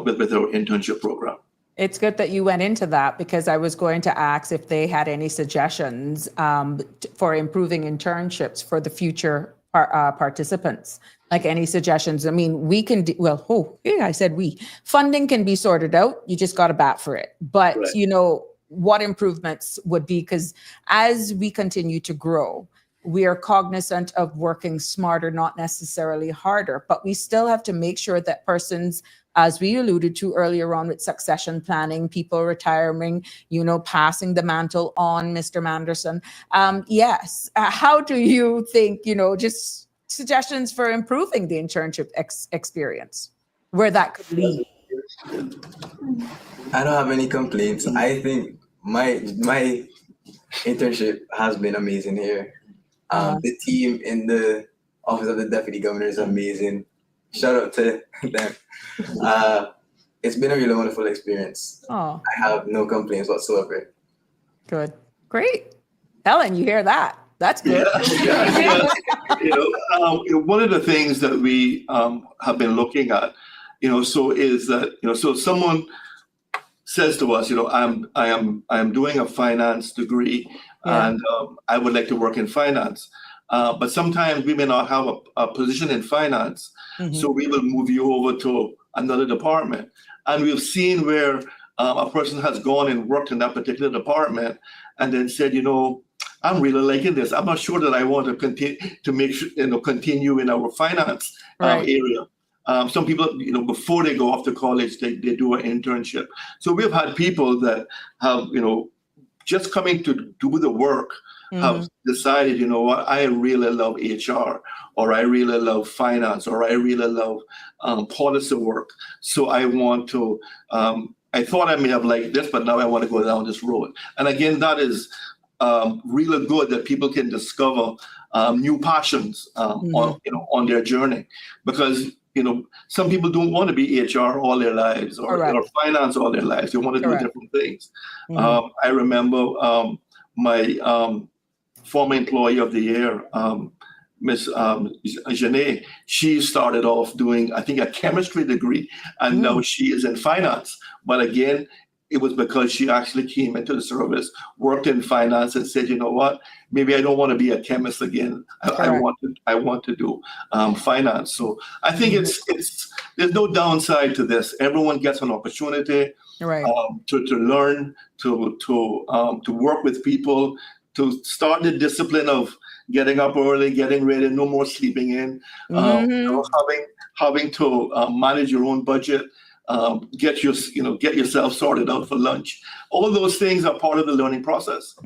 with our internship program. It's good that you went into that, because I was going to ask if they had any suggestions for improving internships for the future participants. Like any suggestions, I mean, we can I said funding can be sorted out. You just got to bat for it. But Right. you know what improvements would be, because as we continue to grow, we are cognizant of working smarter, not necessarily harder, but we still have to make sure that persons, as we alluded to earlier on with succession planning, people retiring, you know, passing the mantle on, Mr. Manderson. Yes. How do you think, you know, just suggestions for improving the internship experience, where that could lead? I don't have any complaints. I think my internship has been amazing here. The team in the office of the deputy governor is amazing. Shout out to them. It's been a really wonderful experience. Oh, I have no complaints whatsoever. good. Great. Ellen, you hear that? That's good. Yeah. One of the things that we have been looking at, so is that, so someone says to us, I am doing a finance degree, and I would like to work in finance. But sometimes we may not have a position in finance, so we will move you over to another department. And we've seen where a person has gone and worked in that particular department, and then said, I'm really liking this. I'm not sure that I want to continue in our finance area. Some people, before they go off to college, they do an internship. So we've had people that have, just coming to do the work, have decided, what, I really love HR, or I really love finance, or I really love policy work. So I want to, I thought I may have liked this, but now I want to go down this road. And again, that is really good that people can discover new passions on their journey, because some people don't want to be HR all their lives, or finance all their lives. They want to do different things. I remember my former employee of the year, Miss Janae, she started off doing, I think, a chemistry degree, and now she is in finance. But again, it was because she actually came into the service, worked in finance, and said, what, maybe I don't want to be a chemist again. I want to do finance. So I think there's no downside to this. Everyone gets an opportunity to learn, to work with people, to start the discipline of getting up early, getting ready, no more sleeping in, having to manage your own budget. Get yourself sorted out for lunch. All those things are part of the learning process.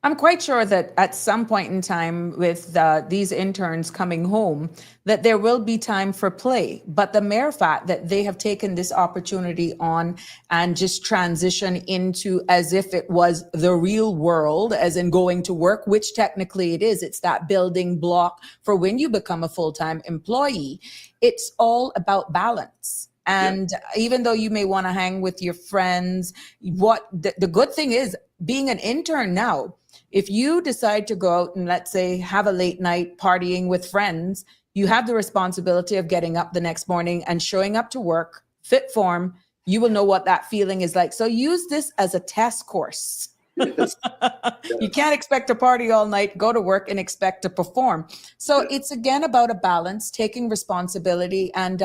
I'm quite sure that at some point in time with these interns coming home, that there will be time for play. But the mere fact that they have taken this opportunity on and just transition into as if it was the real world, as in going to work, which technically it is. It's that building block for when you become a full-time employee. It's all about balance. And even though you may want to hang with your friends, the good thing is being an intern now, if you decide to go out and, let's say, have a late night partying with friends, you have the responsibility of getting up the next morning and showing up to work, fit form. You will know what that feeling is like. So use this as a test course. You can't expect to party all night, go to work, and expect to perform. So it's again about a balance, taking responsibility. And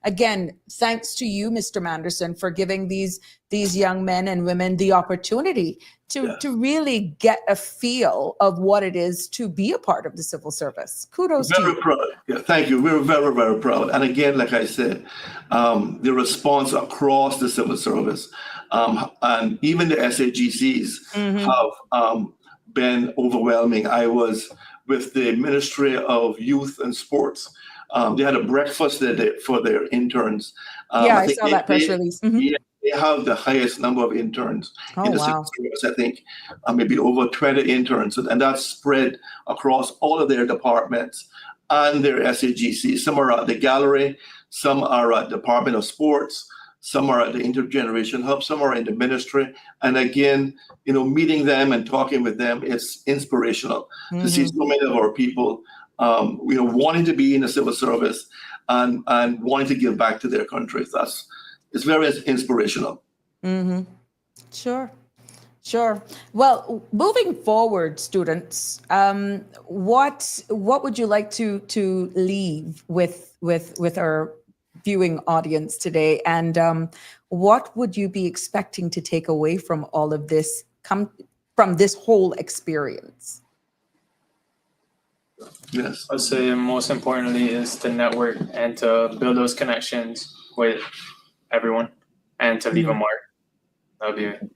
again, thanks to you, Mr. Manderson, for giving these young men and women the opportunity to really get a feel of what it is to be a part of the civil service. Kudos to you. Very proud. Yeah, thank you. We're very, very proud. And again, like I said, the response across the civil service, and even the SIGCs have been overwhelming. I was with the Ministry of Youth and Sports. They had a breakfast for their interns. I saw that press release. They have the highest number of interns in the civil service. I think maybe over 20 interns, and that's spread across all of their departments and their SIGCs. Some are at the gallery, some are at the Department of Sports, some are at the Intergeneration Hub, some are in the ministry. And again, meeting them and talking with them, it's inspirational to see so many of our people, wanting to be in the civil service and wanting to give back to their countries. It's very inspirational. Sure. Sure. Well, moving forward, students, what would you like to leave with our viewing audience today, and what would you be expecting to take away from all of this, from this whole experience? Yes. I'd say most importantly is to network and to build those connections with everyone and to leave a mark. That would be the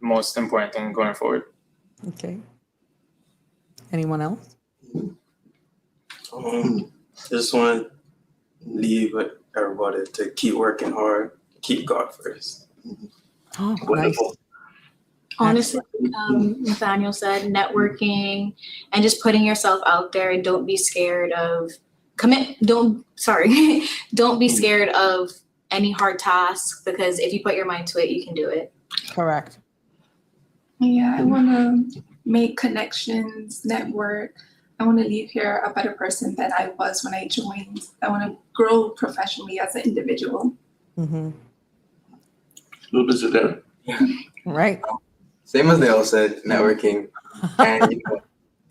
most important thing going forward. Okay. Anyone else? Just want to leave with everybody to keep working hard, keep God first. Oh, Wonderful. nice. Honestly, Nathaniel said networking and just putting yourself out there, and don't be scared of don't be scared of any hard tasks, because if you put your mind to it, you can do it. Correct. Yeah, I want to make connections, network. I want to leave here a better person than I was when I joined. I want to grow professionally as an individual. Mm-hmm. A little bit there. Right. Same as they all said, networking and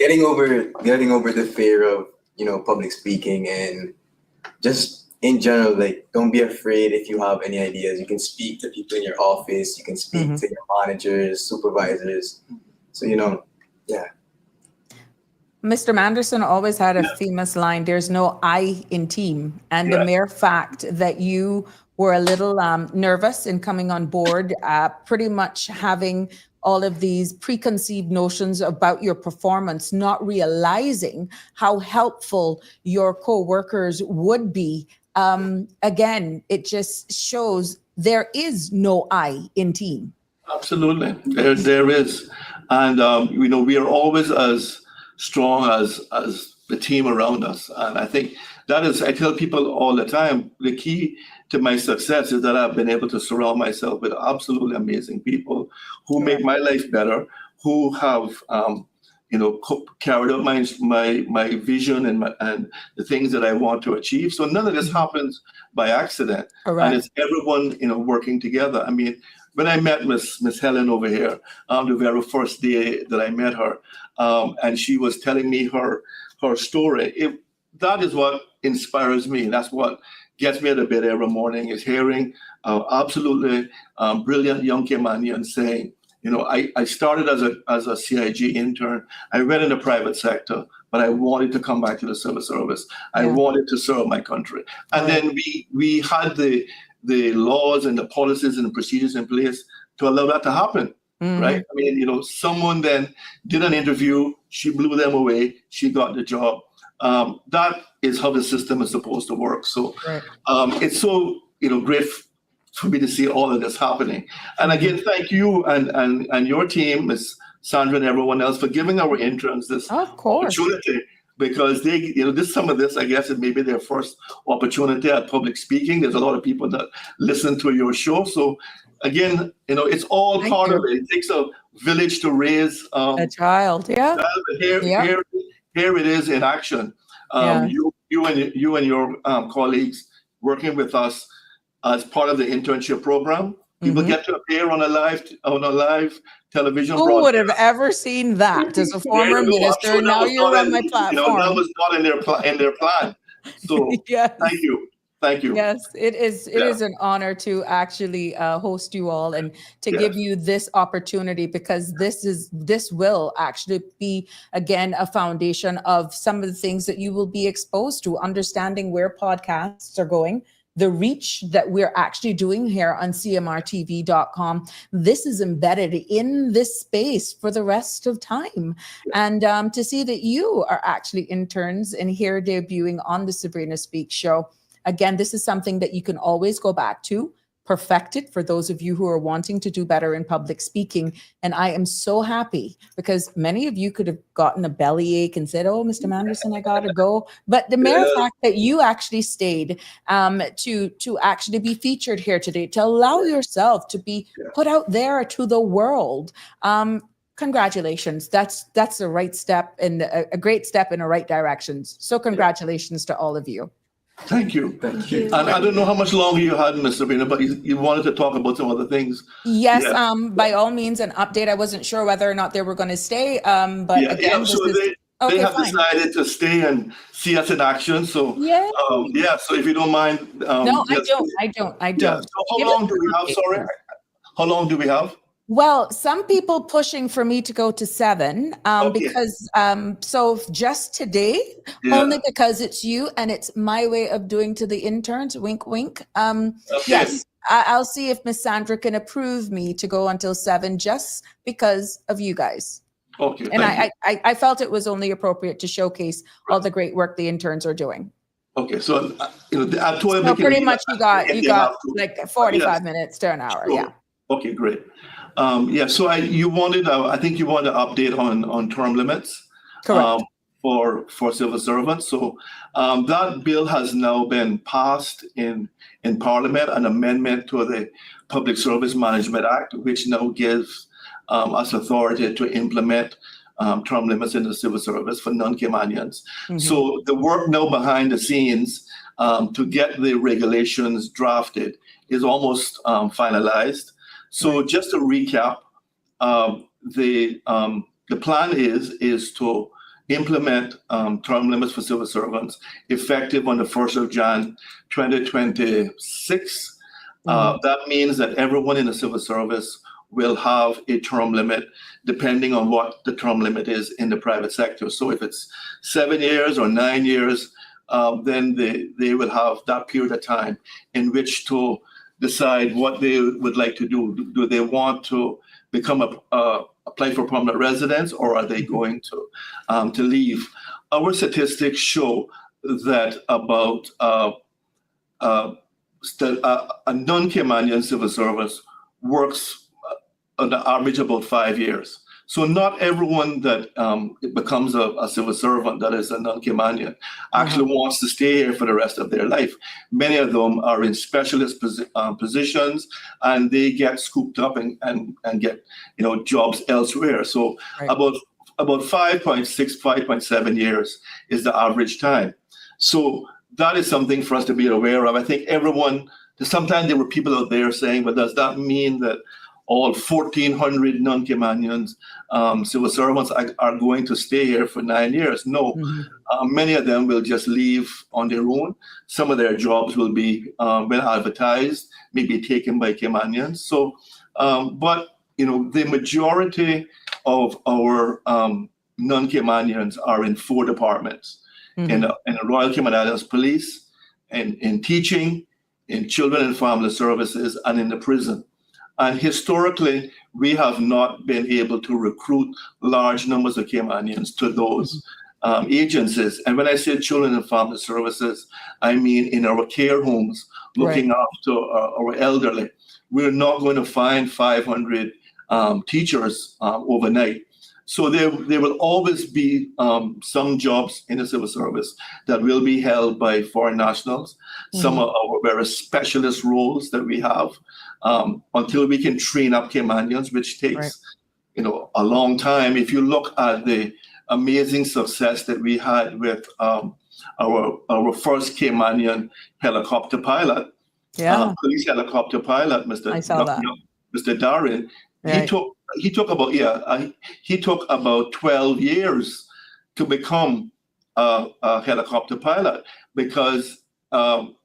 getting over the fear of public speaking, and just in general, like, don't be afraid. If you have any ideas, you can speak to people in your office, you can speak to your managers, supervisors. So yeah. Mr. Manderson always had a famous line, there's no I in team. And the mere fact that you were a little nervous in coming on board, pretty much having all of these preconceived notions about your performance, not realizing how helpful your co-workers would be. Again, it just shows there is no I in team. Absolutely, there is, and we are always as strong as the team around us, and I think that is. I tell people all the time, the key to my success is that I've been able to surround myself with absolutely amazing people who make my life better, who have carried out my vision and the things that I want to achieve. So none of this happens by accident, and it's everyone working together. I mean, when I met Miss Helen over here, the very first day that I met her, and she was telling me her story, that is what inspires me. That's what gets me out of bed every morning, is hearing absolutely brilliant young Caymanians saying, I started as a CIG intern. I went in the private sector, but I wanted to come back to the civil service. I wanted to serve my country. And then we had the laws and the policies and the procedures in place to allow that to happen, right? I mean, someone then did an interview, she blew them away, she got the job. That is how the system is supposed to work. So it's so great for me to see all of this happening. And again, thank you and your team, Ms. Sandra and everyone else, for giving our interns this opportunity, because they, some of this, I guess, it may be their first opportunity at public speaking. There's a lot of people that listen to your show. So again, it's all part of it. It takes a village to raise a child. Yeah. Here it is in action. You and your colleagues working with us as part of the internship program. People get to appear on a live television broadcast. Who would have ever seen that as a former minister? Now you're on my platform. That was not in their plan. So thank you. Yes, it is. It is an honor to actually host you all and to give you this opportunity, because this will actually be, again, a foundation of some of the things that you will be exposed to, understanding where podcasts are going, the reach that we're actually doing here on cmrtv.com. This is embedded in this space for the rest of time. And to see that you are actually interns and here debuting on the Sabrina Speaks show. Again, this is something that you can always go back to, perfect it for those of you who are wanting to do better in public speaking. And I am so happy, because many of you could have gotten a bellyache and said, oh, Mr. Manderson, I gotta go. But the mere fact that you actually stayed to actually be featured here today, to allow yourself to be put out there to the world, congratulations. That's the right step, and a great step in the right directions. So congratulations to all of you. Thank you. Thank you. And I don't know how much longer you had, Ms. Sabrina, but you wanted to talk about some other things. Yes, by all means, an update. I wasn't sure whether or not they were going to stay, but again, so they have decided to stay and see us in action. So so if you don't mind. No, I don't. Yeah. So how long do we have? Sorry. How long do we have? Well, some people pushing for me to go to 7 because so just today, only because it's you and it's my way of doing to the interns, wink, wink. Yes, I'll see if Miss Sandra can approve me to go until 7 just because of you guys. Okay. And I felt it was only appropriate to showcase all the great work the interns are doing. Okay, so I told him. So pretty much you got like 45 minutes to an hour. Sure. Yeah. Okay, great. So you wanted, I think you wanted an update on term limits. Correct. For civil servants. So that bill has now been passed in Parliament, an amendment to the Public Service Management Act, which now gives us authority to implement term limits in the civil service for non-Caymanians. So the work now behind the scenes to get the regulations drafted is almost finalized. So just to recap, the plan is to implement term limits for civil servants effective on the 1st of January 2026. That means that everyone in the civil service will have a term limit depending on what the term limit is in the private sector. So if it's 7 years or 9 years, then they will have that period of time in which to decide what they would like to do. Do they want to become apply for permanent residence, or are they going to leave? Our statistics show that about a non-Caymanian civil servant works on the average about 5 years. So not everyone that becomes a civil servant that is a non-Caymanian actually wants to stay here for the rest of their life. Many of them are in specialist positions, and they get scooped up and get jobs elsewhere. So about 5.6, 5.7 years is the average time. So that is something for us to be aware of. I think everyone, sometimes there were people out there saying, but does that mean that all 1,400 non-Caymanians civil servants are going to stay here for 9 years? No. Many of them will just leave on their own. Some of their jobs will be well advertised, maybe taken by Caymanians. So, but the majority of our non-Caymanians are in 4 departments: in the Royal Cayman Islands Police, in teaching, in children and family services, and in the prison. And historically, we have not been able to recruit large numbers of Caymanians to those agencies. And when I say children and family services, I mean in our care homes, looking after our elderly. We're not going to find 500 teachers overnight. So there will always be some jobs in the civil service that will be held by foreign nationals. Some of our very specialist roles that we have until we can train up Caymanians, which takes a long time. If you look at the amazing success that we had with our first Caymanian helicopter pilot, police helicopter pilot, Mr. Darren, he took about 12 years to become a helicopter pilot, because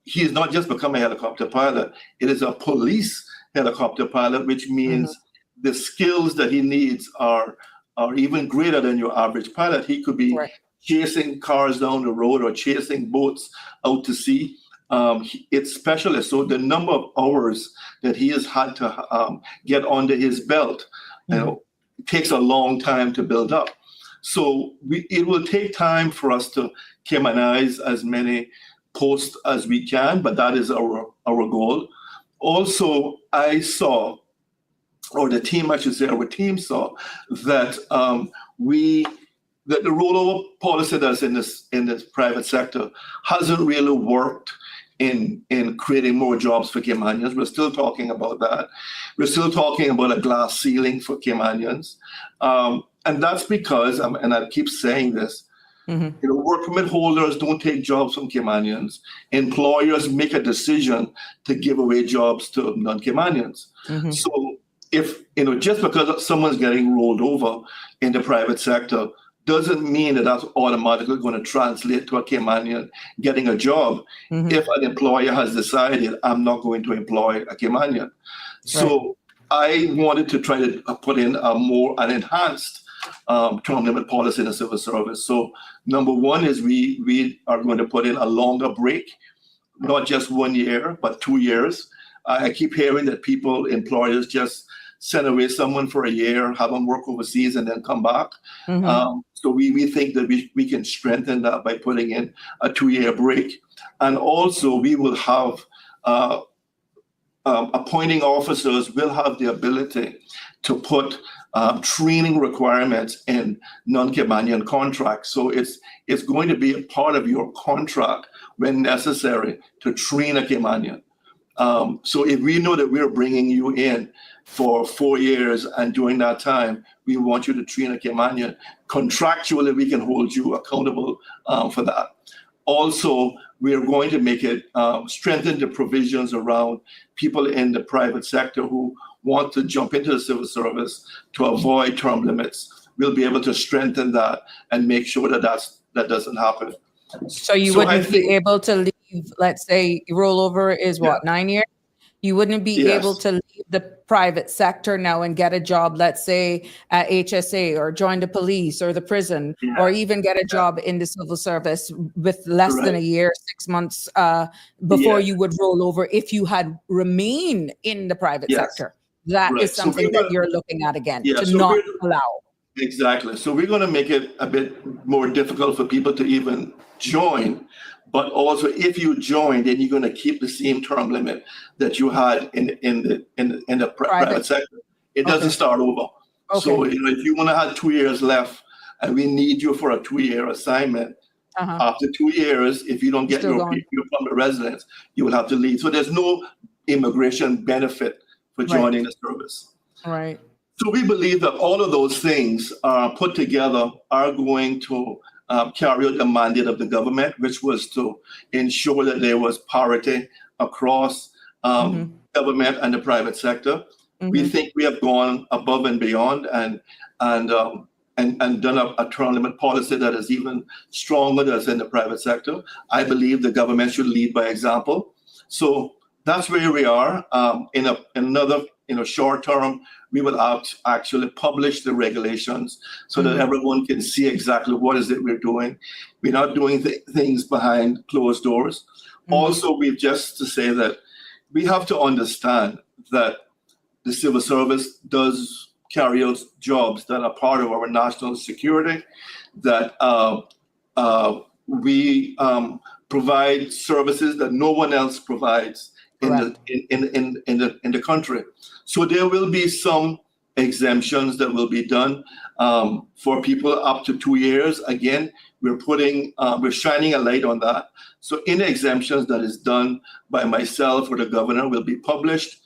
he's not just become a helicopter pilot. It is a police helicopter pilot, which means the skills that he needs are even greater than your average pilot. He could be chasing cars down the road or chasing boats out to sea. It's specialist. So the number of hours that he has had to get under his belt, it takes a long time to build up. So it will take time for us to Caymanize as many posts as we can, but that is our goal. Also, I saw, or the team, I should say, our team saw that that the rollover policy that's in this private sector hasn't really worked in creating more jobs for Caymanians. We're still talking about that. We're still talking about a glass ceiling for Caymanians. And that's because, and I keep saying this, Work permit holders don't take jobs from Caymanians. Employers make a decision to give away jobs to non-Caymanians. So if, just because someone's getting rolled over in the private sector doesn't mean that that's automatically going to translate to a Caymanian getting a job if an employer has decided, I'm not going to employ a Caymanian. So I wanted to try to put in an enhanced term limit policy in the civil service. So number one is we are going to put in a longer break, not just 1 year, but 2 years. I keep hearing that employers just send away someone for a year, have them work overseas, and then come back. So we think that we can strengthen that by putting in a 2-year break. And also we will have appointing officers will have the ability to put training requirements in non-Caymanian contracts. So it's going to be a part of your contract when necessary to train a Caymanian. So if we know that we're bringing you in for 4 years and during that time, we want you to train a Caymanian, contractually we can hold you accountable for that. Also, we are going to make it strengthen the provisions around people in the private sector who want to jump into the civil service to avoid term limits. We'll be able to strengthen that and make sure that that doesn't happen. So you wouldn't be able to leave, let's say rollover is 9 years? You wouldn't be able to leave the private sector now and get a job, let's say at HSA, or join the police or the prison, or even get a job in the civil service with less than a year, 6 months before you would roll over if you had remained in the private sector. That is something that you're looking at again, to not allow. Exactly. So we're going to make it a bit more difficult for people to even join. But also, if you join, then you're going to keep the same term limit that you had in the private sector. It doesn't start over. So if you want to have 2 years left, and we need you for a 2-year assignment, after 2 years, if you don't get your permanent residence, you will have to leave. So there's no immigration benefit for joining the service. Right. So we believe that all of those things put together are going to carry out the mandate of the government, which was to ensure that there was parity across government and the private sector. We think we have gone above and beyond and done a term limit policy that is even stronger than in the private sector. I believe the government should lead by example. So that's where we are. In another short term, we will actually publish the regulations so that everyone can see exactly what is it we're doing. We're not doing things behind closed doors. Also, we've just to say that we have to understand that the civil service does carry out jobs that are part of our national security, that we provide services that no one else provides in the country. So there will be some exemptions that will be done for people up to 2 years. Again, we're shining a light on that. So any exemptions that is done by myself or the governor will be published.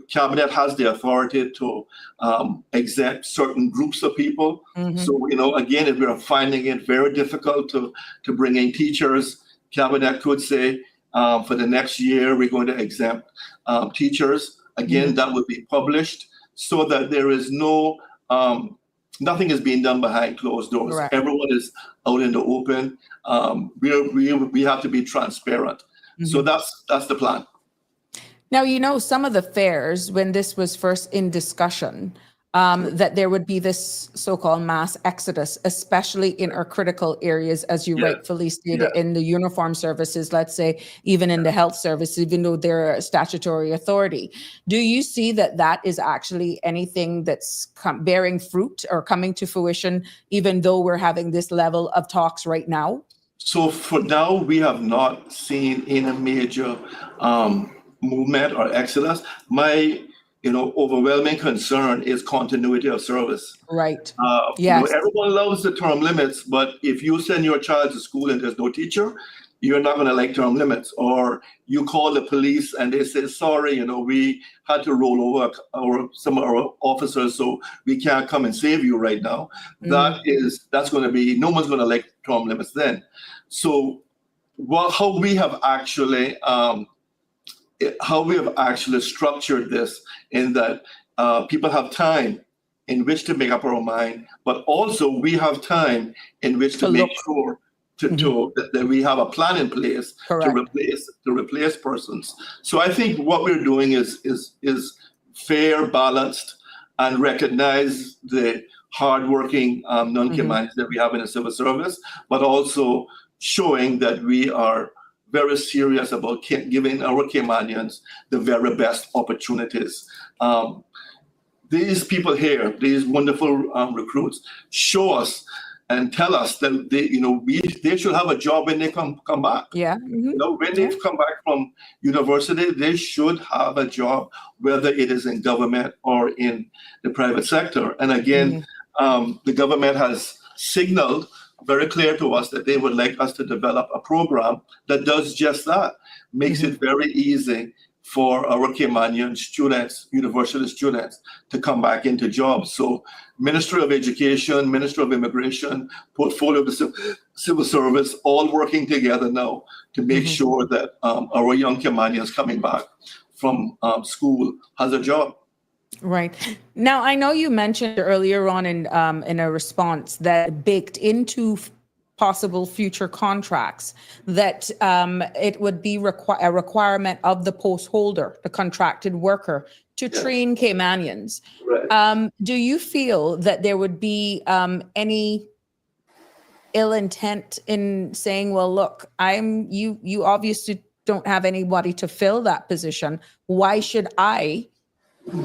Cabinet has the authority to exempt certain groups of people. So, again, if we're finding it very difficult to bring in teachers, Cabinet could say, for the next year, we're going to exempt teachers. Again, that will be published so that there is nothing is being done behind closed doors. Correct. Everyone is out in the open. We have to be transparent. So that's the plan. Now, some of the fairs, when this was first in discussion, that there would be this so-called mass exodus, especially in our critical areas, as you rightfully stated, in the uniform services, let's say, even in the health service, even though they're a statutory authority. Do you see that is actually anything that's bearing fruit or coming to fruition, even though we're having this level of talks right now? So for now, we have not seen any major movement or exodus. My overwhelming concern is continuity of service. Right. Everyone loves the term limits, but if you send your child to school and there's no teacher, you're not going to like term limits, or you call the police and they say, sorry, we had to roll over some of our officers, so we can't come and save you right now. That's going to be, no one's going to like term limits then. So how we have actually structured this in that people have time in which to make up our mind, but also we have time in which to make sure that we have a plan in place to replace persons. So I think what we're doing is fair, balanced, and recognize the hardworking non-Caymanians that we have in the civil service, but also showing that we are very serious about giving our Caymanians the very best opportunities. These people here, these wonderful recruits, show us and tell us that they should have a job when they come back. Yeah. When they've come back from university, they should have a job, whether it is in government or in the private sector. And again, the government has signaled very clear to us that they would like us to develop a program that does just that, makes it very easy for our Caymanian students, university students, to come back into jobs. So Ministry of Education, Ministry of Immigration, Portfolio of the Civil Service, all working together now to make sure that our young Caymanians coming back from school has a job. Right. Now, I know you mentioned earlier on in a response that baked into possible future contracts that it would be a requirement of the post holder, the contracted worker, to train Caymanians. Right. Do you feel that there would be any ill intent in saying, well, look, you obviously don't have anybody to fill that position. Why should I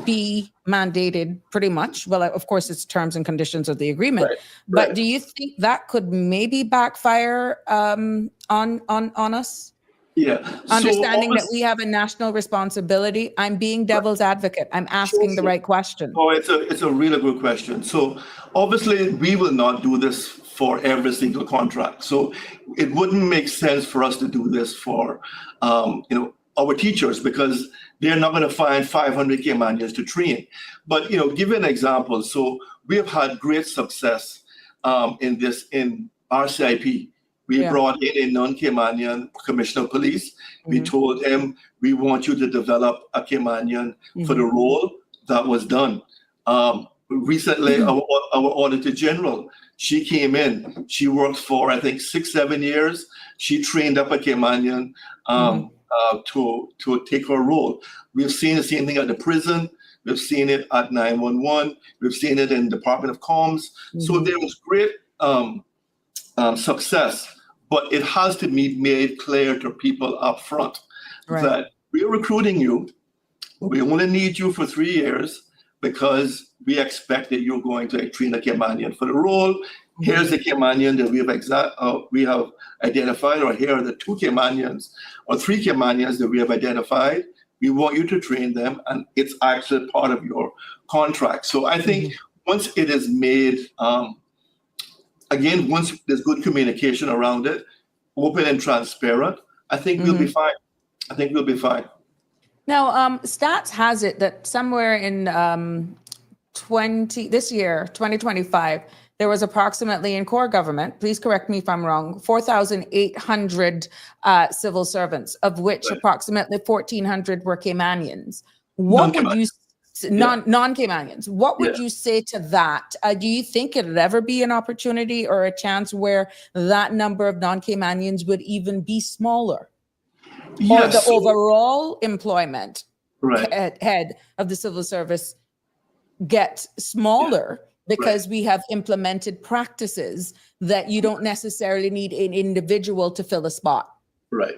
be mandated pretty much? Well, of course, it's terms and conditions of the agreement. But do you think that could maybe backfire on us? Yeah. Understanding that we have a national responsibility. I'm being devil's advocate. I'm asking the right question. Oh, it's a really good question. So obviously, we will not do this for every single contract. So it wouldn't make sense for us to do this for our teachers, because they're not going to find 500 Caymanians to train. But, give an example. So we have had great success in our CIP. We brought in a non-Caymanian commissioner of police. We told him, we want you to develop a Caymanian for the role. That was done. Recently, our Auditor General, she came in. She worked for, I think, 6-7 years. She trained up a Caymanian to take her role. We've seen the same thing at the prison. We've seen it at 911. We've seen it in Department of Comms. So there was great success, but it has to be made clear to people up front that we're recruiting you. We only need you for 3 years because we expect that you're going to train a Caymanian for the role. Here's the Caymanian that we have identified, or here are the 2 Caymanians or 3 Caymanians that we have identified. We want you to train them, and it's actually part of your contract. So I think once it is made, once there's good communication around it, open and transparent, I think we'll be fine. Now, stats has it that somewhere in 2025, there was approximately in core government, please correct me if I'm wrong, 4,800 civil servants, of which approximately 1,400 were Caymanians. What would you, non-Caymanians, what would you say to that? Do you think it would ever be an opportunity or a chance where that number of non-Caymanians would even be smaller? Or the overall employment head of the civil service get smaller? Because we have implemented practices that you don't necessarily need an individual to fill a spot. Right.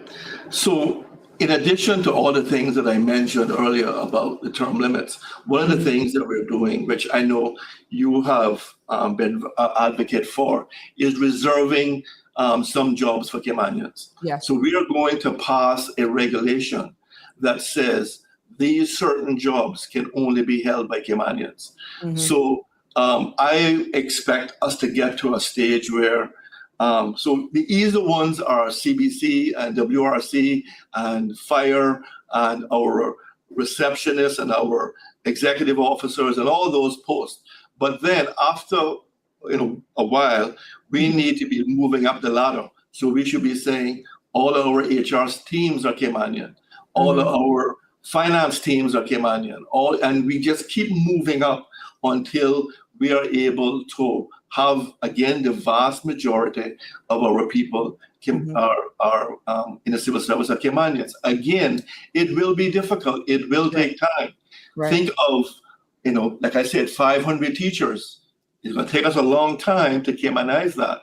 So in addition to all the things that I mentioned earlier about the term limits, one of the things that we're doing, which I know you have been an advocate for, is reserving some jobs for Caymanians. Yes. So we are going to pass a regulation that says these certain jobs can only be held by Caymanians. So I expect us to get to a stage where So the easy ones are CBC and WRC and fire and our receptionists and our executive officers and all those posts. But then after a while, we need to be moving up the ladder. So we should be saying all our HR teams are Caymanian, all of our finance teams are Caymanian, and we just keep moving up until we are able to have, again, the vast majority of our people are in the civil service are Caymanians. Again, it will be difficult. It will take time. Right. Think of, like I said, 500 teachers. It's going to take us a long time to Caymanize that.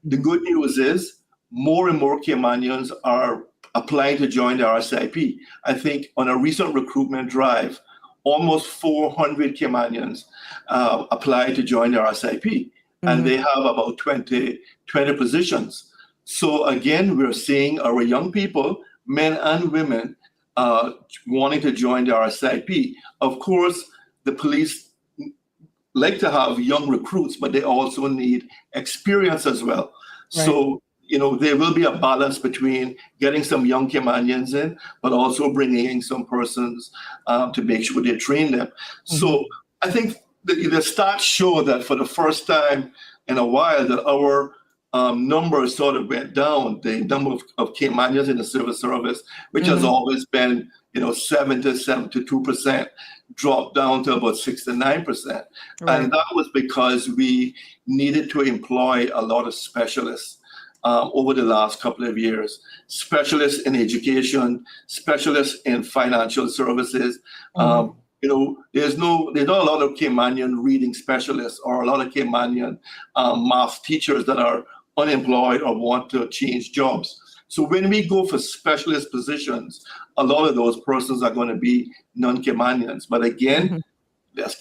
The good news is more and more Caymanians are applying to join the RCIP. I think on a recent recruitment drive, almost 400 Caymanians applied to join the RCIP, and they have about 20 positions. So again, we're seeing our young people, men and women, wanting to join the RCIP. Of course, the police like to have young recruits, but they also need experience as well. Right. So, there will be a balance between getting some young Caymanians in, but also bringing in some persons to make sure they train them. So I think the stats show that for the first time in a while that our numbers sort of went down. The number of Caymanians in the civil service, which has always been 72%, dropped down to about 69%. Right. And that was because we needed to employ a lot of specialists over the last couple of years. Specialists in education, specialists in financial services. There's not a lot of Caymanian reading specialists or a lot of Caymanian math teachers that are unemployed or want to change jobs. So when we go for specialist positions, a lot of those persons are going to be non-Caymanians. But again, let's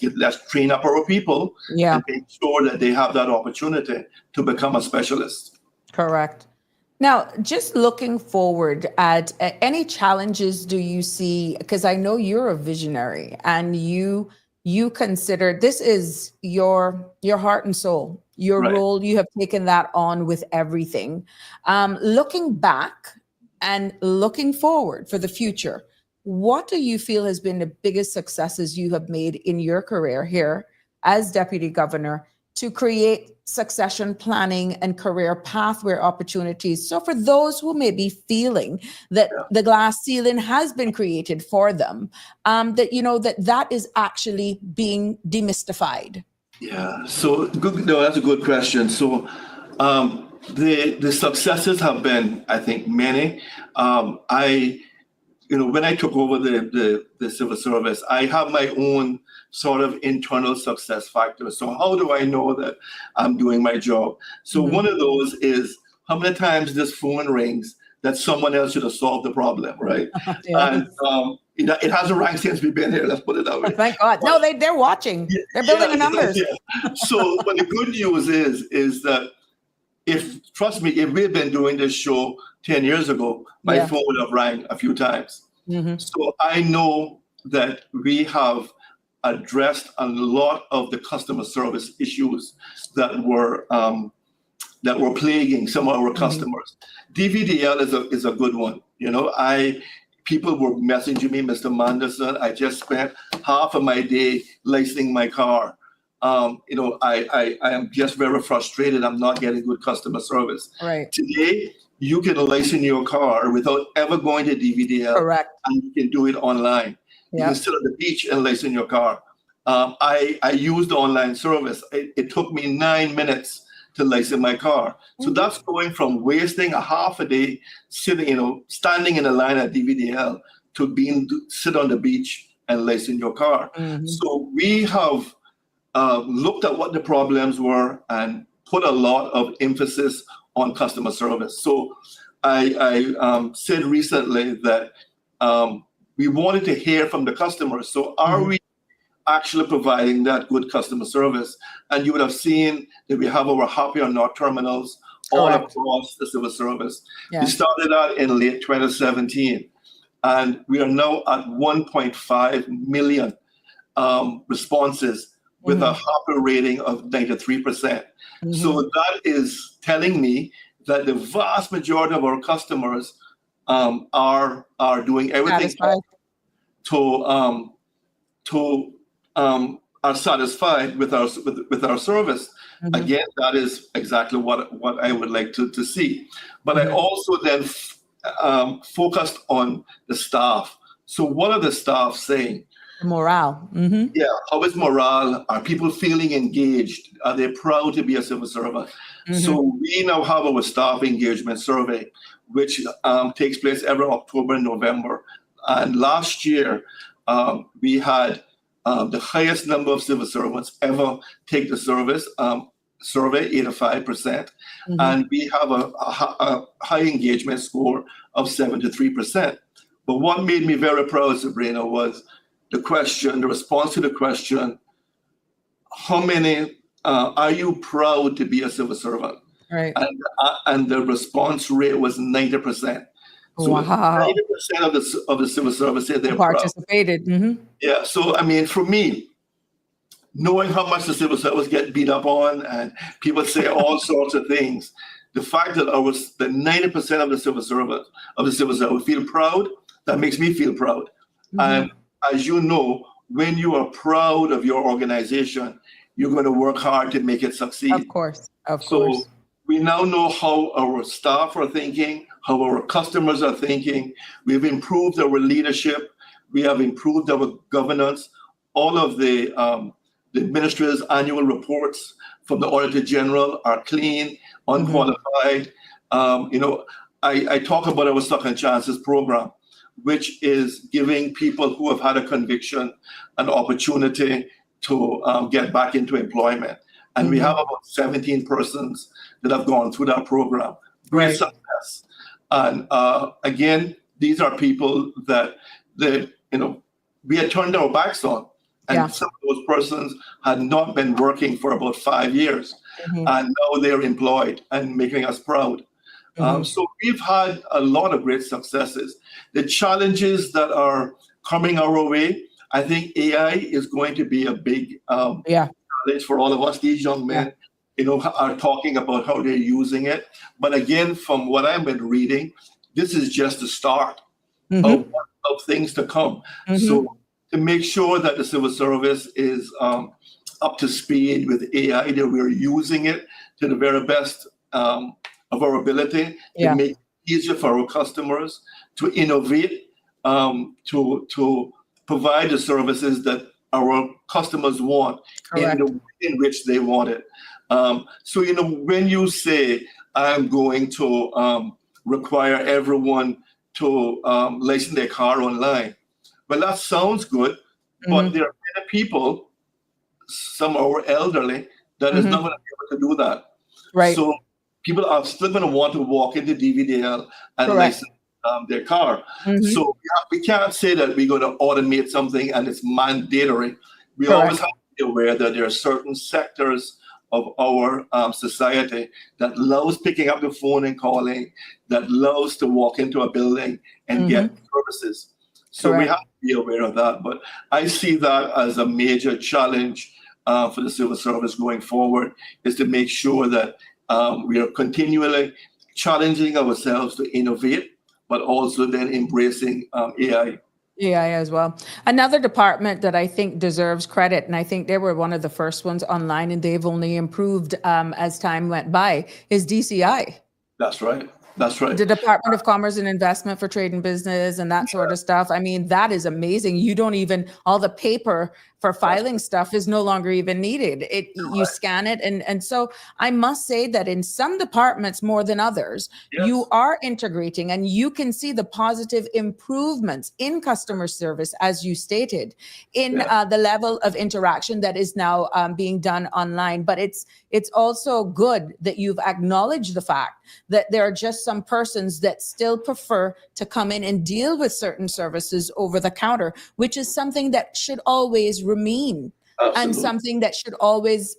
train up our people and make sure that they have that opportunity to become a specialist. Correct. Now, just looking forward at any challenges do you see? Because I know you're a visionary and you consider this is your heart and soul, your role. You have taken that on with everything. Looking back and looking forward for the future, what do you feel has been the biggest successes you have made in your career here as deputy governor to create succession planning and career pathway opportunities? So for those who may be feeling that the glass ceiling has been created for them, that is actually being demystified. Yeah, so good. No, that's a good question. So the successes have been, I think, many. When I took over the civil service, I have my own sort of internal success factors. So how do I know that I'm doing my job? So one of those is how many times this phone rings that someone else should have solved the problem, right? And it hasn't rang since we've been here. Let's put it that way. Oh, thank God. No, they're watching. They're building the numbers. So, but the good news is that trust me, if we had been doing this show 10 years ago, my phone would have rang a few times. So I know that we have addressed a lot of the customer service issues that were plaguing some of our customers. DVDL is a good one. People were messaging me, Mr. Manderson, I just spent half of my day licensing my car. I am just very frustrated. I'm not getting good customer service. Right. Today, you can license your car without ever going to DVDL. Correct. And you can do it online. Yep. You can sit on the beach and license your car. I used the online service. It took me 9 minutes to license my car. So that's going from wasting a half a day sitting, standing in a line at DVDL to sit on the beach and license your car. So we have looked at what the problems were and put a lot of emphasis on customer service. So I said recently that we wanted to hear from the customers. So are we actually providing that good customer service? And you would have seen that we have our Happy or Not terminals all across the civil service. We started out in late 2017, and we are now at 1.5 million responses with a Happy rating of 93%. So that is telling me that the vast majority of our customers are doing everything are satisfied with our service. Mm-hmm. Again, that is exactly what I would like to see. But I also then focused on the staff. So what are the staff saying? Morale. Mm-hmm. Yeah, how is morale? Are people feeling engaged? Are they proud to be a civil servant? Mm-hmm. So we now have our staff engagement survey, which takes place every October and November. And last year, we had the highest number of civil servants ever take the survey, 85%. And we have a high engagement score of 73%. But what made me very proud, Sabrina, was the response to the question, how many are you proud to be a civil servant? Right. And the response rate was 90%. So wow. 90% of the civil service said they're participated. proud. Mm-hmm. Yeah. So I mean, for me, knowing how much the civil service get beat up on, and people say all sorts of things, the fact that the 90% of the civil service feel proud, that makes me feel proud. Mm-hmm. And as you know, when you are proud of your organization, you're going to work hard to make it succeed. Of course. So we now know how our staff are thinking, how our customers are thinking. We've improved our leadership. We have improved our governance. All of the administrators' annual reports from the Auditor General are clean, unqualified. I talk about our Second Chances program, which is giving people who have had a conviction an opportunity to get back into employment. And we have about 17 persons that have gone through that program. Great success. And again, these are people that we had turned our backs on. And some of those persons had not been working for about 5 years. And now they're employed and making us proud. So we've had a lot of great successes. The challenges that are coming our way, I think AI is going to be a big challenge for all of us. These young men, are talking about how they're using it. But again, from what I've been reading, this is just the start of things to come. So to make sure that the civil service is up to speed with AI, that we're using it to the very best of our ability to make it easier for our customers, to innovate, to provide the services that our customers want in the way in which they want it. So, when you say, I'm going to require everyone to license their car online, well, that sounds good, but there are many people, some are elderly, that is not going to be able to do that. Right. So people are still going to want to walk into DVDL and license their car. So we can't say that we're going to automate something and it's mandatory. We always have to be aware that there are certain sectors of our society that loves picking up the phone and calling, that loves to walk into a building and get services. So we have to be aware of that. But I see that as a major challenge for the civil service going forward, is to make sure that we are continually challenging ourselves to innovate, but also then embracing AI. AI as well. Another department that I think deserves credit, and I think they were one of the first ones online, and they've only improved as time went by, is DCI. That's right. That's right. The Department of Commerce and Investment for Trade and Business and that sort of stuff. I mean, that is amazing. You don't even, all the paper for filing stuff is no longer even needed. You scan it. And so I must say that in some departments more than others, you are integrating and you can see the positive improvements in customer service, as you stated, in the level of interaction that is now being done online. But it's also good that you've acknowledged the fact that there are just some persons that still prefer to come in and deal with certain services over the counter, which is something that should always remain. Absolutely. And something that should always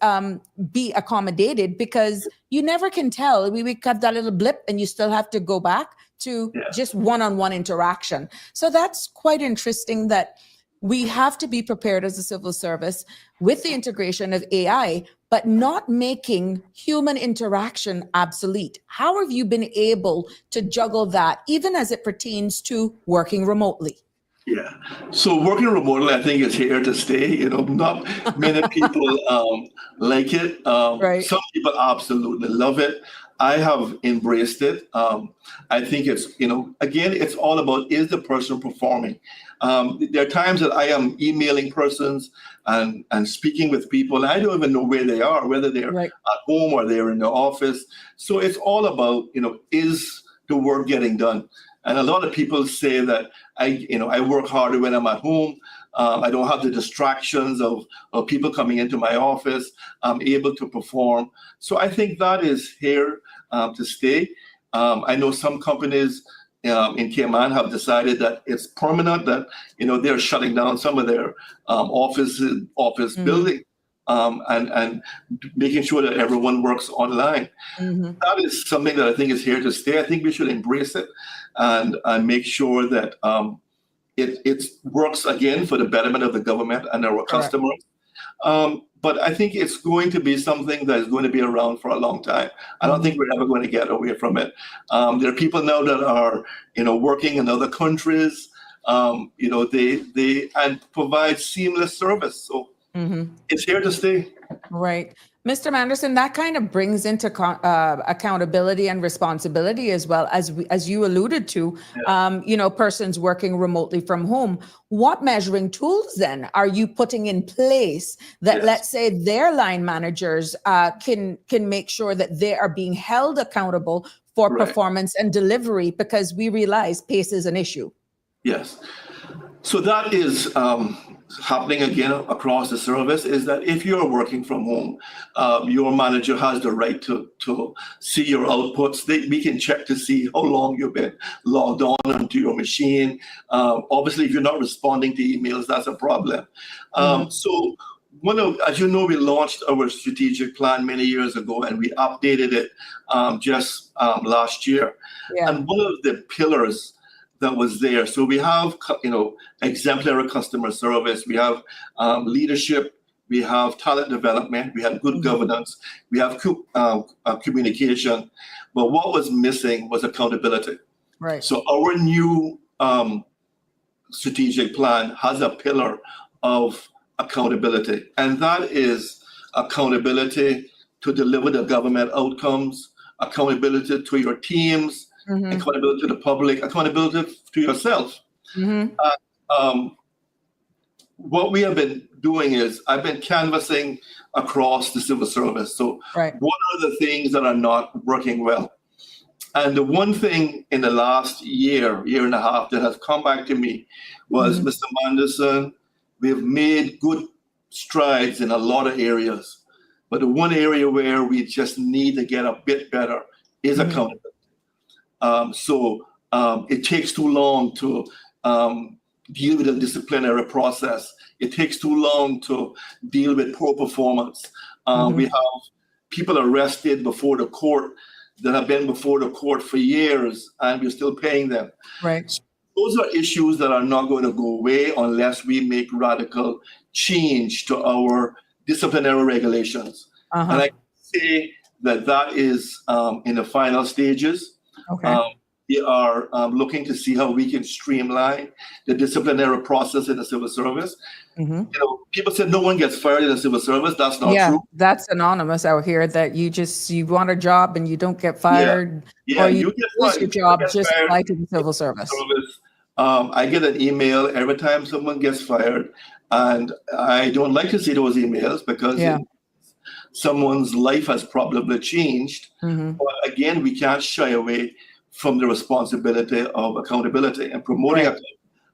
be accommodated, because you never can tell. We got that little blip and you still have to go back to just one-on-one interaction. So that's quite interesting that we have to be prepared as a civil service with the integration of AI, but not making human interaction obsolete. How have you been able to juggle that, even as it pertains to working remotely? Yeah. So working remotely, I think, is here to stay. Not many people like it. Right. Some people absolutely love it. I have embraced it. I think it's, again, it's all about, is the person performing? There are times that I am emailing persons and speaking with people, and I don't even know where they are, whether they're at home or they're in the office. So it's all about, is the work getting done? And a lot of people say that I work harder when I'm at home. I don't have the distractions of people coming into my office. I'm able to perform. So I think that is here to stay. I know some companies in Cayman have decided that it's permanent, that they're shutting down some of their office building and making sure that everyone works online. That is something that I think is here to stay. I think we should embrace it and make sure that it works again for the betterment of the government and our customers. But I think it's going to be something that is going to be around for a long time. I don't think we're ever going to get away from it. There are people now that are, working in other countries. They provide seamless service. So it's here to stay. Right. Mr. Manderson, that kind of brings into accountability and responsibility as well, as you alluded to, persons working remotely from home. What measuring tools then are you putting in place that, let's say, their line managers can make sure that they are being held accountable for performance and delivery, because we realize pace is an issue? Yes. So that is happening again across the service, is that if you're working from home, your manager has the right to see your outputs. We can check to see how long you've been logged on onto your machine. Obviously, if you're not responding to emails, that's a problem. So as you know, we launched our strategic plan many years ago, and we updated it just last year. And one of the pillars that was there. So we have, exemplary customer service. We have leadership. We have talent development. We have good governance. We have communication. But what was missing was accountability. Right. So our new strategic plan has a pillar of accountability, and that is accountability to deliver the government outcomes, accountability to your teams, accountability to the public, accountability to yourself. What we have been doing is I've been canvassing across the civil service. So what are the things that are not working well? And the one thing in the last year and a half that has come back to me was, Mr. Manderson, we have made good strides in a lot of areas. But the one area where we just need to get a bit better is accountability. So it takes too long to deal with the disciplinary process. It takes too long to deal with poor performance. We have people arrested before the court that have been before the court for years, and we're still paying them. Right. So those are issues that are not going to go away unless we make radical change to our disciplinary regulations. And I can say that is in the final stages. We are looking to see how we can streamline the disciplinary process in the civil service. People said no one gets fired in the civil service. That's not true. That's anonymous out here, that you want a job and you don't get fired, or you lose your job, just apply to the civil service. I get an email every time someone gets fired, and I don't like to see those emails because someone's life has probably changed. But again, we can't shy away from the responsibility of accountability and promoting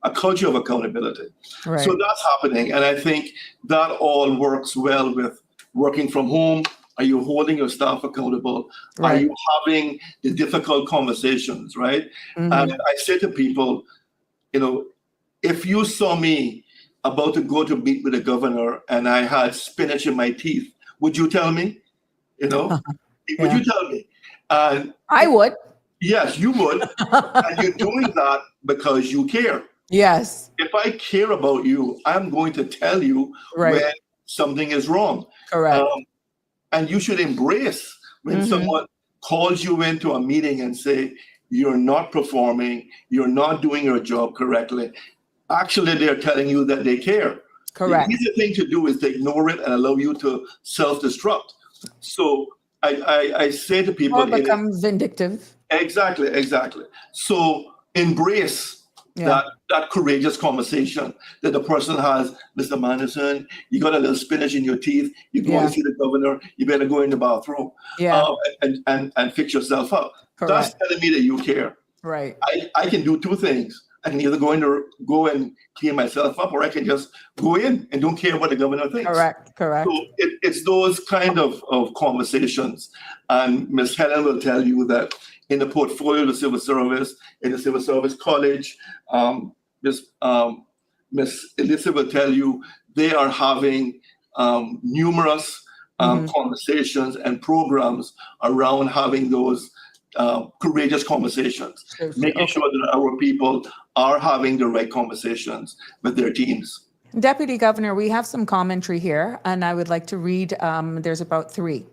a culture of accountability. So that's happening. And I think that all works well with working from home. Are you holding your staff accountable? Are you having the difficult conversations, right? And I say to people, if you saw me about to go to meet with the governor and I had spinach in my teeth, would you tell me? Would you tell me? I would. Yes, you would. And you're doing that because you care. Yes. If I care about you, I'm going to tell you when something is wrong. Correct. And you should embrace when someone calls you into a meeting and say, you're not performing, you're not doing your job correctly. Actually, they're telling you that they care. Correct. The easy thing to do is to ignore it and allow you to self-destruct. So I say to people— Or become vindictive. Exactly. So embrace that courageous conversation that the person has. Mr. Manderson, you got a little spinach in your teeth. You go and see the governor. You better go in the bathroom and fix yourself up. Correct. That's telling me that you care. Right. I can do two things. I can either go and clean myself up, or I can just go in and don't care what the governor thinks. Correct. So it's those kind of conversations. And Ms. Helen will tell you that in the portfolio of the civil service, in the civil service college, Ms. Elizabeth will tell you they are having numerous conversations and programs around having those courageous conversations, making sure that our people are having the right conversations with their teams. Deputy Governor, we have some commentary here, and I would like to read, there's about 3.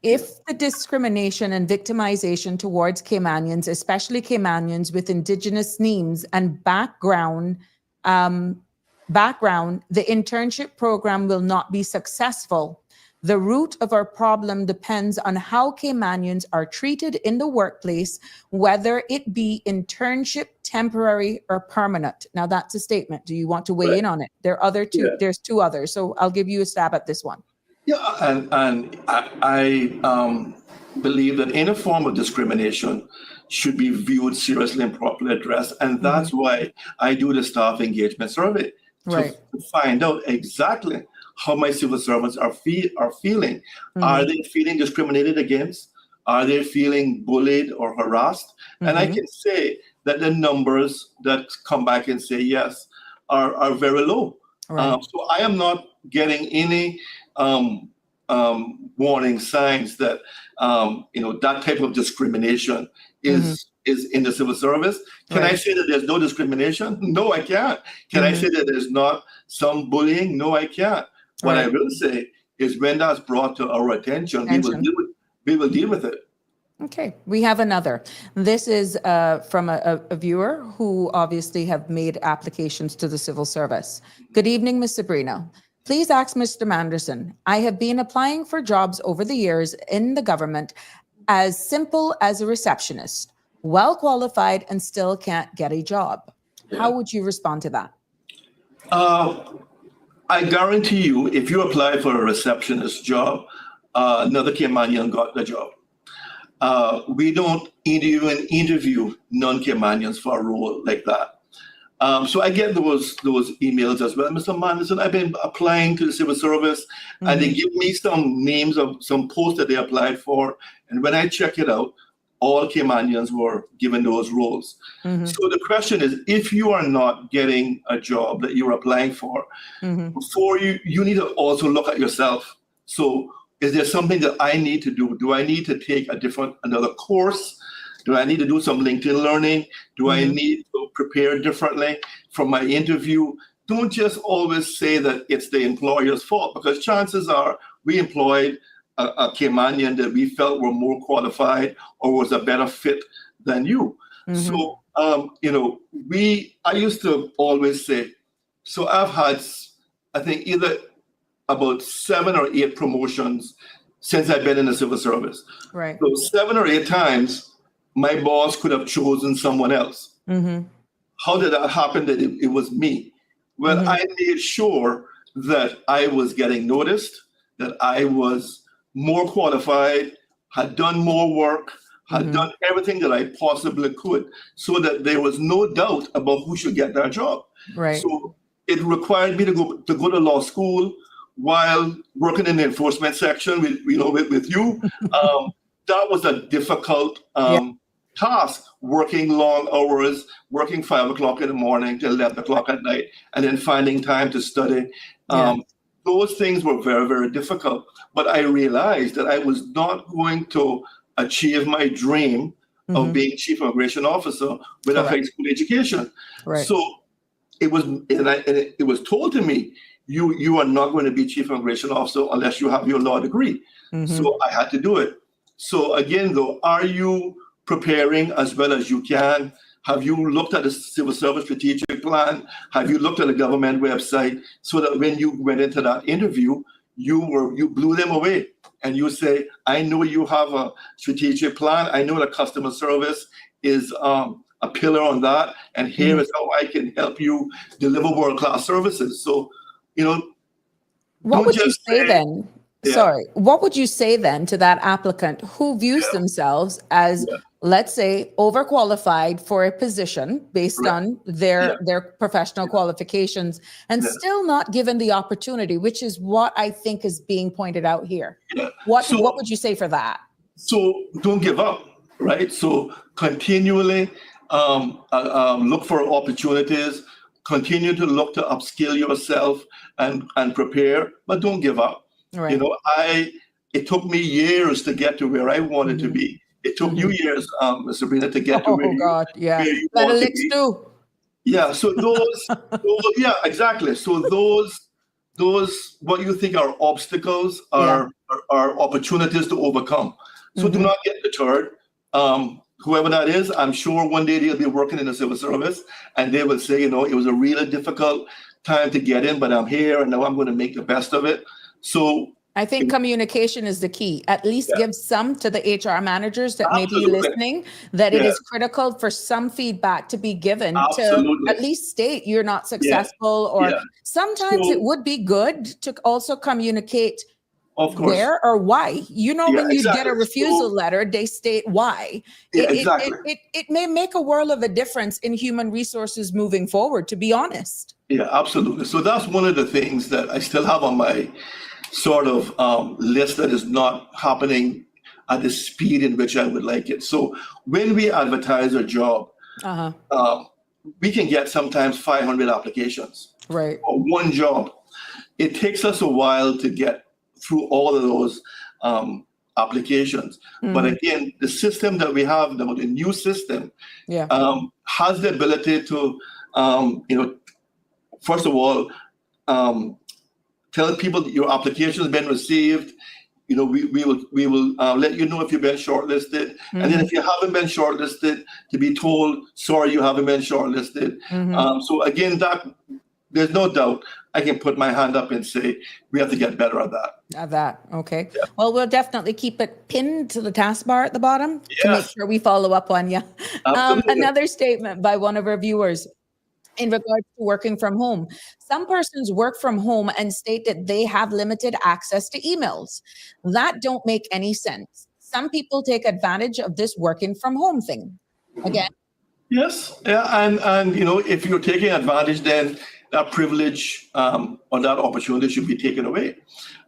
If the discrimination and victimization towards Caymanians, especially Caymanians with Indigenous names and background, the internship program will not be successful. The root of our problem depends on how Caymanians are treated in the workplace, whether it be internship, temporary, or permanent. Now that's a statement. Do you want to weigh in on it? There are there's 2 others. So I'll give you a stab at this one. Yeah, and I believe that any form of discrimination should be viewed seriously and properly addressed. And that's why I do the staff engagement survey, to find out exactly how my civil servants are feeling. Are they feeling discriminated against? Are they feeling bullied or harassed? And I can say that the numbers that come back and say yes are very low. So I am not getting any warning signs that that type of discrimination is in the civil service. Can I say that there's no discrimination? No, I can't. Can I say that there's not some bullying? No, I can't. What I will say is when that's brought to our attention, we will deal with it. Okay, we have another. This is from a viewer who obviously have made applications to the civil service. Good evening, Ms. Sabrina. Please ask Mr. Manderson. I have been applying for jobs over the years in the government as simple as a receptionist, well qualified and still can't get a job. How would you respond to that? I guarantee you, if you apply for a receptionist job, another Caymanian got the job. We don't even interview non-Caymanians for a role like that. So I get those emails as well. Mr. Manderson, I've been applying to the civil service, and they give me some names of some posts that they applied for. And when I check it out, all Caymanians were given those roles. So the question is, if you are not getting a job that you're applying for, before you need to also look at yourself. So is there something that I need to do? Do I need to take another course? Do I need to do some LinkedIn learning? Do I need to prepare differently for my interview? Don't just always say that it's the employer's fault, because chances are we employed a Caymanian that we felt were more qualified or was a better fit than you. So, I used to always say, so I've had, I think, either about 7 or 8 promotions since I've been in the civil service. Right. So 7 or 8 times, my boss could have chosen someone else. How did that happen that it was me? Well, I made sure that I was getting noticed, that I was more qualified, had done more work, had done everything that I possibly could, so that there was no doubt about who should get that job. Right. So it required me to go to law school while working in the enforcement section with you. That was a difficult task, working long hours, working 5 o'clock in the morning till 11 o'clock at night, and then finding time to study. Those things were very, very difficult. But I realized that I was not going to achieve my dream of being chief immigration officer with a high school education. So it was told to me, you are not going to be chief immigration officer unless you have your law degree. So I had to do it. So again, though, are you preparing as well as you can? Have you looked at the civil service strategic plan? Have you looked at the government website so that when you went into that interview, you blew them away and you say, I know you have a strategic plan. I know that customer service is a pillar on that. And here is how I can help you deliver world-class services. So, what would you say then? Sorry, what would you say then to that applicant who views themselves as, let's say, overqualified for a position based on their professional qualifications and still not given the opportunity, which is what I think is being pointed out here? What would you say for that? So don't give up, right? So continually look for opportunities, continue to look to upskill yourself and prepare, but don't give up. Right. It took me years to get to where I wanted to be. It took you years, Sabrina, to get to where you want to be. Too. Yeah. So those, exactly. So those what you think are obstacles are opportunities to overcome. So do not get deterred. Whoever that is, I'm sure one day they'll be working in the civil service and they will say, it was a really difficult time to get in, but I'm here and now I'm going to make the best of it. So I think communication is the key. At least give some to the HR managers that may be listening, that it is critical for some feedback to be given to at least state you're not successful, or sometimes it would be good to also communicate where or why. When you get a refusal letter, they state why. It may make a world of a difference in human resources moving forward, to be honest. Yeah, absolutely. So that's one of the things that I still have on my sort of list that is not happening at the speed in which I would like it. So when we advertise a job, we can get sometimes 500 applications for one job. It takes us a while to get through all of those applications. But again, the system that we have now, the new system, has the ability to, first of all, tell people that your application has been received. We will let you know if you've been shortlisted. And then if you haven't been shortlisted, to be told, sorry, you haven't been shortlisted. So again, there's no doubt I can put my hand up and say, we have to get better at that. Okay. Yeah. Well, we'll definitely keep it pinned to the taskbar at the bottom to make sure we follow up on you. Another statement by one of our viewers in regards to working from home. Some persons work from home and state that they have limited access to emails. That don't make any sense. Some people take advantage of this working from home thing. Again. Yes. Yeah. And if you're taking advantage, then that privilege or that opportunity should be taken away.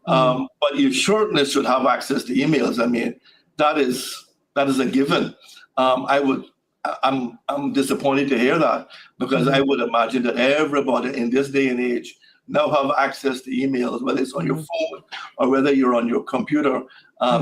But you certainly should have access to emails. I mean, that is a given. I'm disappointed to hear that, because I would imagine that everybody in this day and age now have access to emails, whether it's on your phone or whether you're on your computer,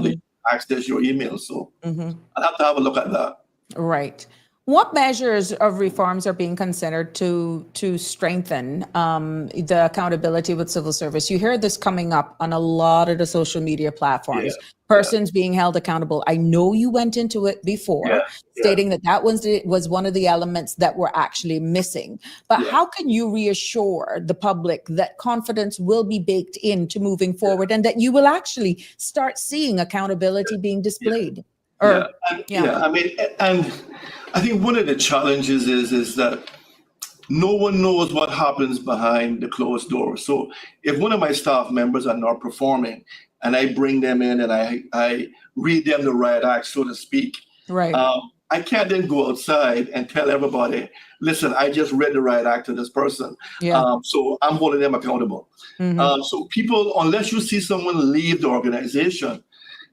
they access your emails. So I'll have to have a look at that. Right. What measures of reforms are being considered to strengthen the accountability with civil service? You hear this coming up on a lot of the social media platforms. Persons being held accountable. I know you went into it before, stating that was one of the elements that were actually missing. But how can you reassure the public that confidence will be baked into moving forward and that you will actually start seeing accountability being displayed? I mean, and I think one of the challenges is that no one knows what happens behind the closed door. So if one of my staff members are not performing and I bring them in and I read them the right act, so to speak, I can't then go outside and tell everybody, listen, I just read the right act to this person. So I'm holding them accountable. So people, unless you see someone leave the organization,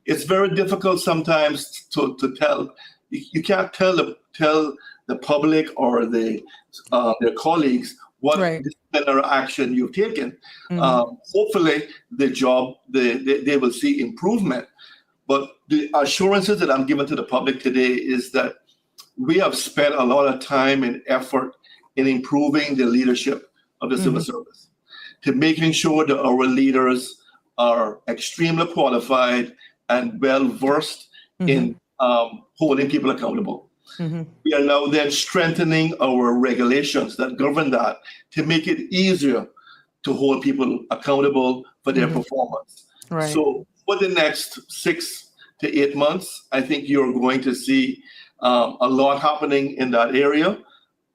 it's very difficult sometimes to tell. You can't tell the public or their colleagues what disciplinary action you've taken. Hopefully, they will see improvement. But the assurances that I'm giving to the public today is that we have spent a lot of time and effort in improving the leadership of the civil service, to making sure that our leaders are extremely qualified and well-versed in holding people accountable. We are now then strengthening our regulations that govern that to make it easier to hold people accountable for their performance. Right. So for the next 6 to 8 months, I think you're going to see a lot happening in that area.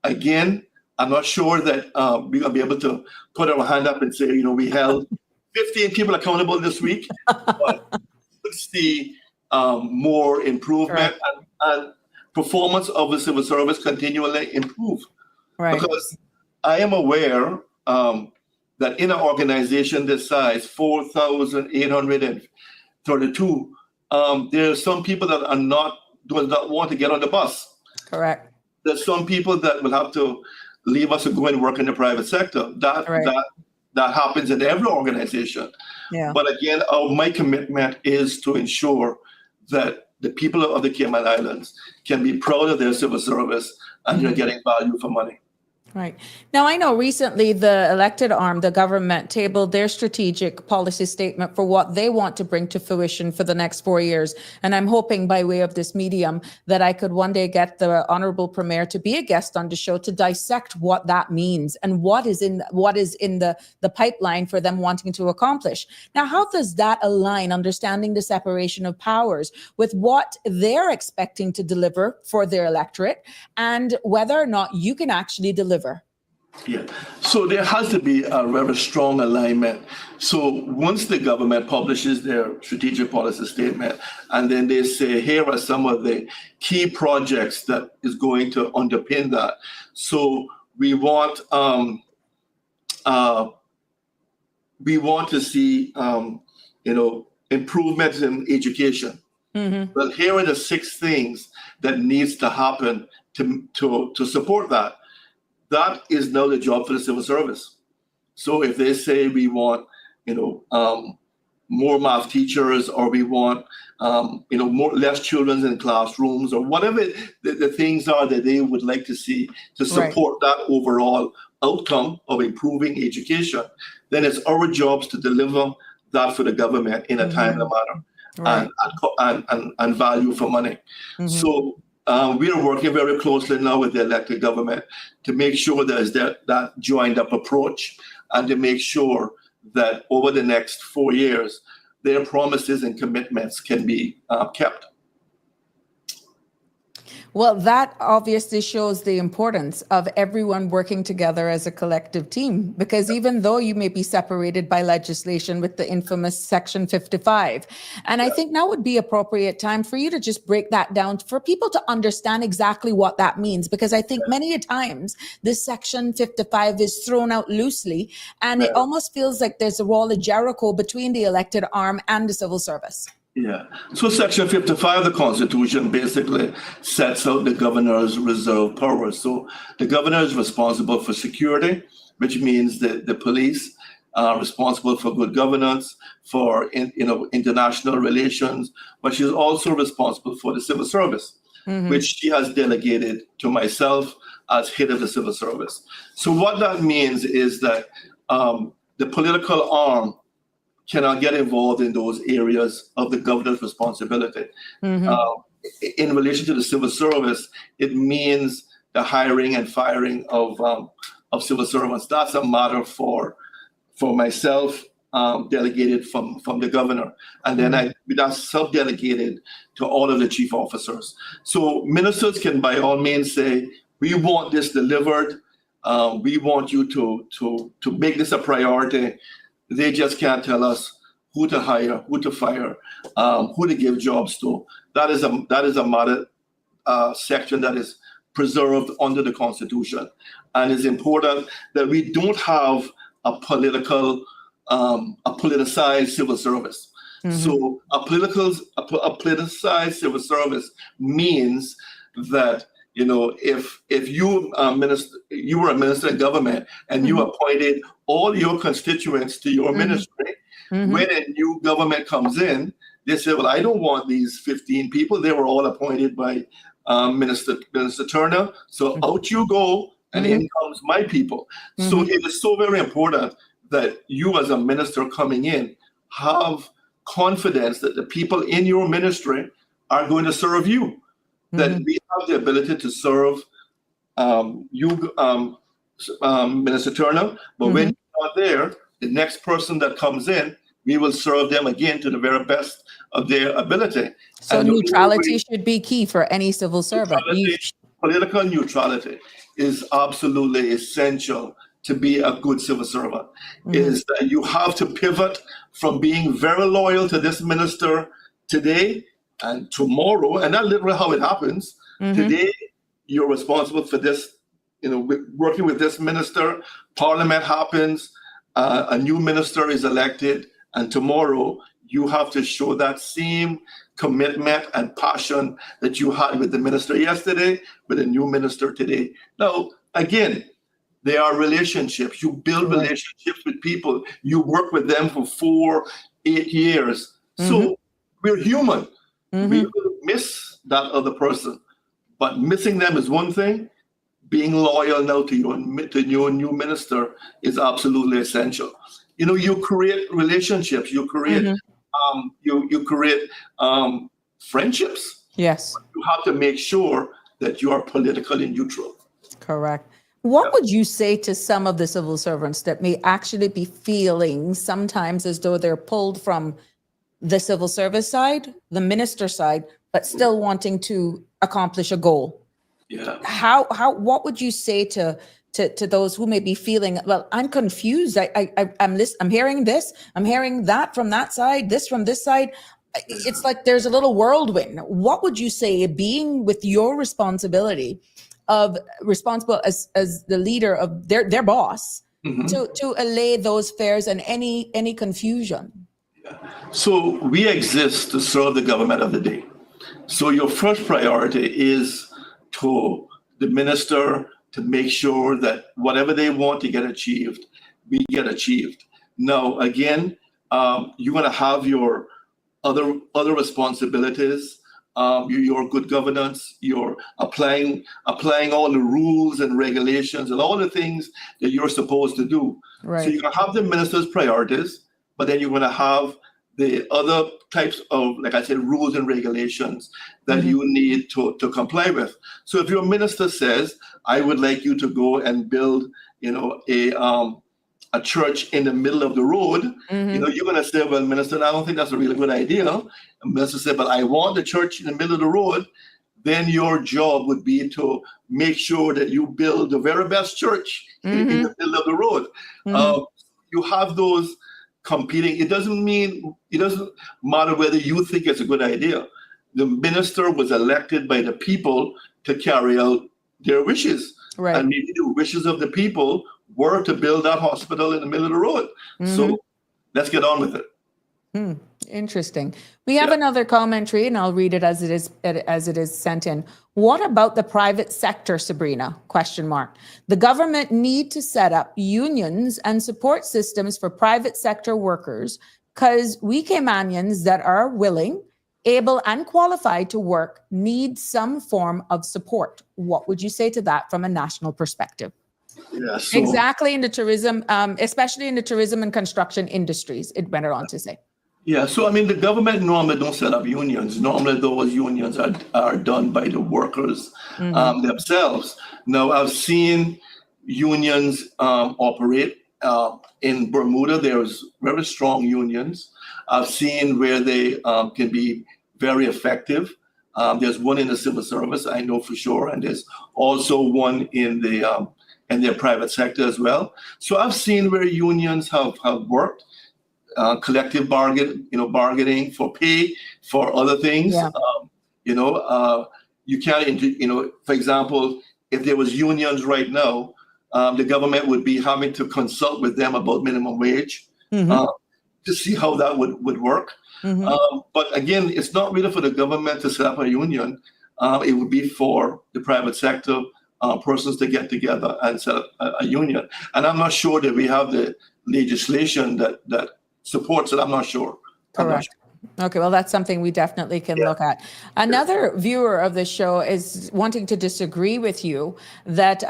Again, I'm not sure that we're going to be able to put our hand up and say, we held 15 people accountable this week, but we'll see more improvement and performance of the civil service continually improve. Right. Because I am aware that in an organization this size, 4,832, there are some people that do not want to get on the bus. Correct. There's some people that will have to leave us and go and work in the private sector. That happens in every organization. Yeah. But again, my commitment is to ensure that the people of the Cayman Islands can be proud of their civil service and they're getting value for money. Right. Now, I know recently the elected arm, the government, tabled their strategic policy statement for what they want to bring to fruition for the next 4 years. And I'm hoping by way of this medium that I could one day get the Honorable Premier to be a guest on the show to dissect what that means and what is in the pipeline for them wanting to accomplish. Now, how does that align, understanding the separation of powers, with what they're expecting to deliver for their electorate and whether or not you can actually deliver? Yeah, so there has to be a very strong alignment. So once the government publishes their strategic policy statement, and then they say, here are some of the key projects that is going to underpin that. So we want to see, improvements in education. Well, here are the 6 things that needs to happen to support that. That is now the job for the civil service. So if they say we want, more math teachers, or we want, less children in classrooms, or whatever the things are that they would like to see to support that overall outcome of improving education, then it's our jobs to deliver that for the government in a timely manner and value for money. So we are working very closely now with the elected government to make sure there's that joined up approach, and to make sure that over the next 4 years, their promises and commitments can be kept. Well, that obviously shows the importance of everyone working together as a collective team, because even though you may be separated by legislation with the infamous Section 55, and I think now would be appropriate time for you to just break that down for people to understand exactly what that means, because I think many a times this Section 55 is thrown out loosely, and it almost feels like there's a wall of Jericho between the elected arm and the civil service. Yeah. So Section 55 of the Constitution basically sets out the governor's reserve powers. So the governor is responsible for security, which means that the police are responsible for good governance, for international relations, but she's also responsible for the civil service, which she has delegated to myself as head of the civil service. So what that means is that the political arm cannot get involved in those areas of the governor's responsibility. In relation to the civil service, it means the hiring and firing of civil servants. That's a matter for myself, delegated from the governor. And then that's sub-delegated to all of the chief officers. So ministers can by all means say, we want this delivered. We want you to make this a priority. They just can't tell us who to hire, who to fire, who to give jobs to. That is a matter section that is preserved under the Constitution, and it's important that we don't have a politicized civil service. So a politicized civil service means that if you were a minister in government and you appointed all your constituents to your ministry, when a new government comes in, they say, well, I don't want these 15 people. They were all appointed by Minister Turner. So out you go and in comes my people. So it is so very important that you as a minister coming in have confidence that the people in your ministry are going to serve you, that we have the ability to serve you, Minister Turner, but when you're not there, the next person that comes in, we will serve them again to the very best of their ability. So neutrality should be key for any civil servant. Political neutrality is absolutely essential to be a good civil servant. Is that you have to pivot from being very loyal to this minister today and tomorrow, and that's literally how it happens. Today, you're responsible for this, working with this minister. Parliament happens, a new minister is elected, and tomorrow you have to show that same commitment and passion that you had with the minister yesterday, with a new minister today. Now, again, they are relationships. You build relationships with people. You work with them for 4-8 years. So we're human. We will miss that other person. But missing them is one thing. Being loyal now to your new minister is absolutely essential. You create relationships. You create you create friendships. Yes. You have to make sure that you are politically neutral. Correct. What would you say to some of the civil servants that may actually be feeling sometimes as though they're pulled from the civil service side, the minister side, but still wanting to accomplish a goal? Yeah. What would you say to those who may be feeling, well, I'm confused. I'm hearing this, I'm hearing that from that side, this from this side. It's like there's a little whirlwind. What would you say, being with your responsibility responsible as the leader of their boss, to allay those fears and any confusion? So we exist to serve the government of the day. So your first priority is to the minister to make sure that whatever they want to get achieved, we get achieved. Now, again, you're going to have your other responsibilities, your good governance, your applying all the rules and regulations and all the things that you're supposed to do. Right. So you're going to have the minister's priorities, but then you're going to have the other types of, like I said, rules and regulations that you need to comply with. So if your minister says, I would like you to go and build, a church in the middle of the road, you're going to say, well, minister, I don't think that's a really good idea. And minister said, but I want the church in the middle of the road. Then your job would be to make sure that you build the very best church in the middle of the road. You have those competing. It doesn't matter whether you think it's a good idea. The minister was elected by the people to carry out their wishes. Right. And maybe the wishes of the people were to build that hospital in the middle of the road. So let's get on with it. Interesting. We have another commentary, and I'll read it as it is sent in. What about the private sector, Sabrina? ? The government need to set up unions and support systems for private sector workers, because we Caymanians that are willing, able, and qualified to work need some form of support. What would you say to that from a national perspective? Yeah, so, exactly, in the tourism, especially in the tourism and construction industries, it went on to say. Yeah, so the government normally don't set up unions. Normally those unions are done by the workers themselves. Now, I've seen unions operate. In Bermuda, there's very strong unions. I've seen where they can be very effective. There's one in the civil service, I know for sure, and there's also one in their private sector as well. So I've seen where unions have worked. Collective bargaining for pay, for other things. Yeah. You can't, for example, if there was unions right now, the government would be having to consult with them about minimum wage to see how that would work. But again, it's not really for the government to set up a union. It would be for the private sector persons to get together and set up a union. And I'm not sure that we have the legislation that supports it. I'm not sure. Correct. Okay, well, that's something we definitely can look at. Another viewer of the show is wanting to disagree with you that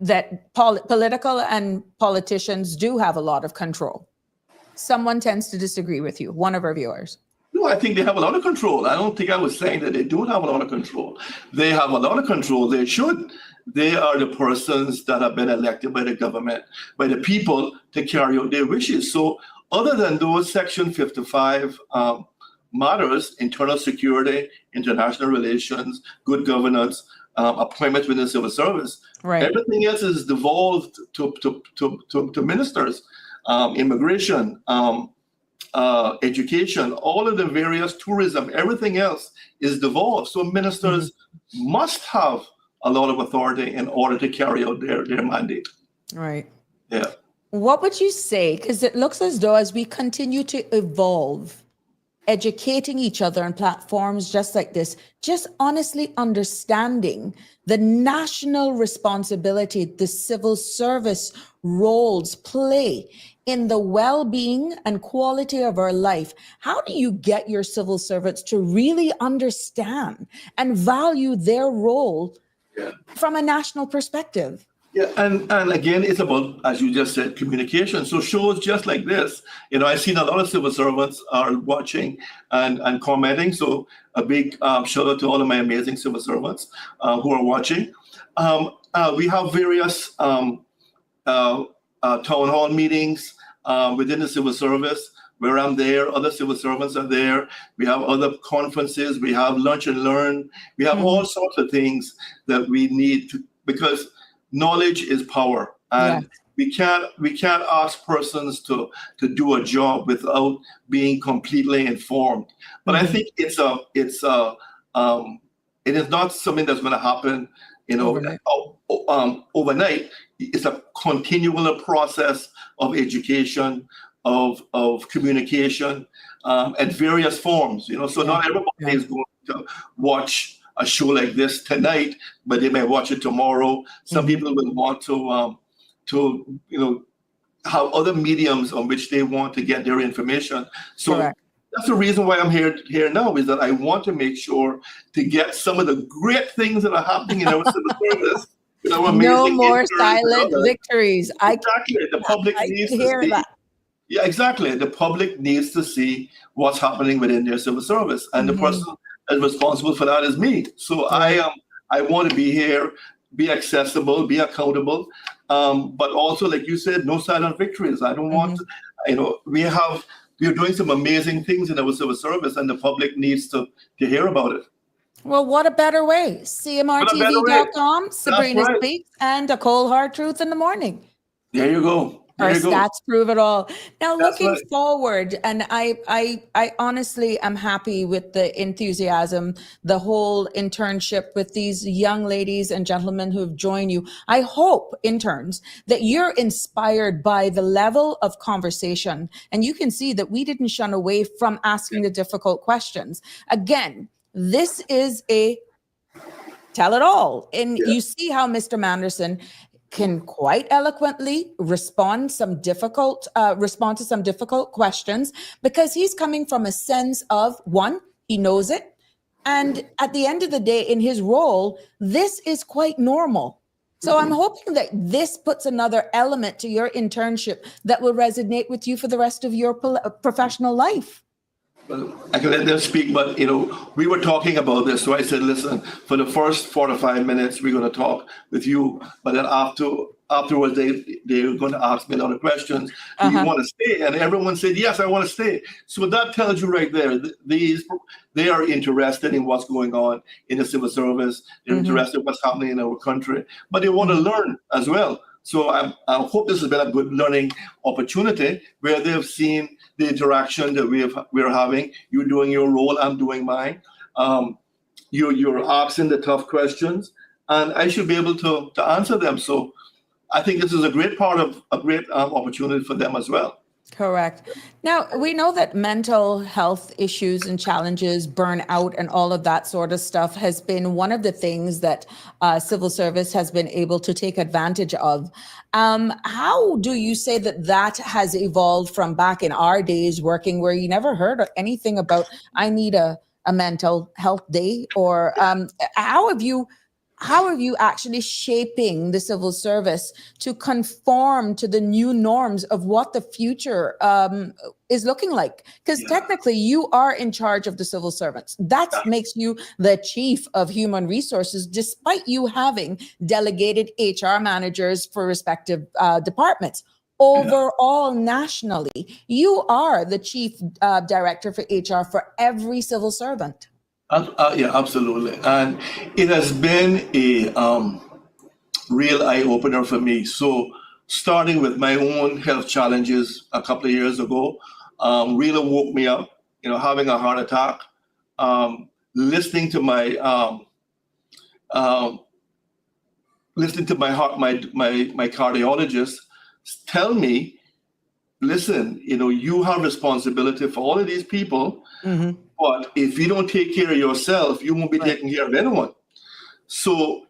that political and politicians do have a lot of control. Someone tends to disagree with you, one of our viewers. No, I think they have a lot of control. I don't think I was saying that they don't have a lot of control. They have a lot of control. They should. They are the persons that have been elected by the government, by the people to carry out their wishes. So other than those Section 55 matters, internal security, international relations, good governance, appointments within the civil service, everything else is devolved to ministers, immigration, education, all of the various tourism, everything else is devolved. So ministers must have a lot of authority in order to carry out their mandate. Right. Yeah. What would you say? Because it looks as though as we continue to evolve, educating each other on platforms just like this, just honestly understanding the national responsibility the civil service roles play in the well-being and quality of our life. How do you get your civil servants to really understand and value their role from a national perspective? Yeah, and again, it's about, as you just said, communication. So shows just like this, I've seen a lot of civil servants are watching and commenting. So a big shout out to all of my amazing civil servants who are watching. We have various town hall meetings within the civil service where I'm there. Other civil servants are there. We have other conferences. We have lunch and learn. We have all sorts of things that we need to, because knowledge is power, and we can't ask persons to do a job without being completely informed. But I think it is not something that's going to happen, overnight. It's a continual process of education, of communication, at various forms. So not everybody is going to watch a show like this tonight, but they may watch it tomorrow. Some people will want to have other mediums on which they want to get their information. So that's the reason why I'm here now, is that I want to make sure to get some of the great things that are happening in our civil service. No more silent victories. Exactly. The public needs to see. Yeah, exactly. The public needs to see what's happening within their civil service, and the person is responsible for that is me. So I want to be here, be accessible, be accountable, but also, like you said, no silent victories. I don't want to, we're doing some amazing things in our civil service, and the public needs to hear about it. Well, what a better way? CMRTV.com, Sabrina Speaks, and A Cold Hard Truth in the Morning. There you go. Our stats prove it all. Now, looking forward, and I honestly am happy with the enthusiasm, the whole internship with these young ladies and gentlemen who have joined you. I hope, interns, that you're inspired by the level of conversation, and you can see that we didn't shun away from asking the difficult questions. Again, this is a tell it all. And you see how Mr. Manderson can quite eloquently respond to some difficult questions, because he's coming from a sense of, one, he knows it. And at the end of the day, in his role, this is quite normal. So I'm hoping that this puts another element to your internship that will resonate with you for the rest of your professional life. Well, I can let them speak, but we were talking about this, so I said, listen, for the first 4 to 5 minutes, we're going to talk with you, but then afterwards, they're going to ask me a lot of questions. Do you want to stay? And everyone said, yes, I want to stay. So that tells you right there, they are interested in what's going on in the civil service. They're interested in what's happening in our country, but they want to learn as well. So I hope this has been a good learning opportunity where they've seen the interaction that we're having. You're doing your role, I'm doing mine. You're asking the tough questions, and I should be able to answer them. So I think this is a great opportunity for them as well. Correct. Now, we know that mental health issues and challenges, burnout, and all of that sort of stuff has been one of the things that civil service has been able to take advantage of. How do you say that has evolved from back in our days working, where you never heard anything about, I need a mental health day? Or how have you how are you actually shaping the civil service to conform to the new norms of what the future is looking like? Because technically you are in charge of the civil servants. That makes you the chief of human resources, despite you having delegated HR managers for respective departments. Overall, nationally, you are the chief director for HR for every civil servant. Yeah, absolutely. And it has been a real eye-opener for me. So starting with my own health challenges a couple of years ago, really woke me up, having a heart attack, listening to my cardiologist tell me, listen, you have responsibility for all of these people, but if you don't take care of yourself, you won't be taking care of anyone. So,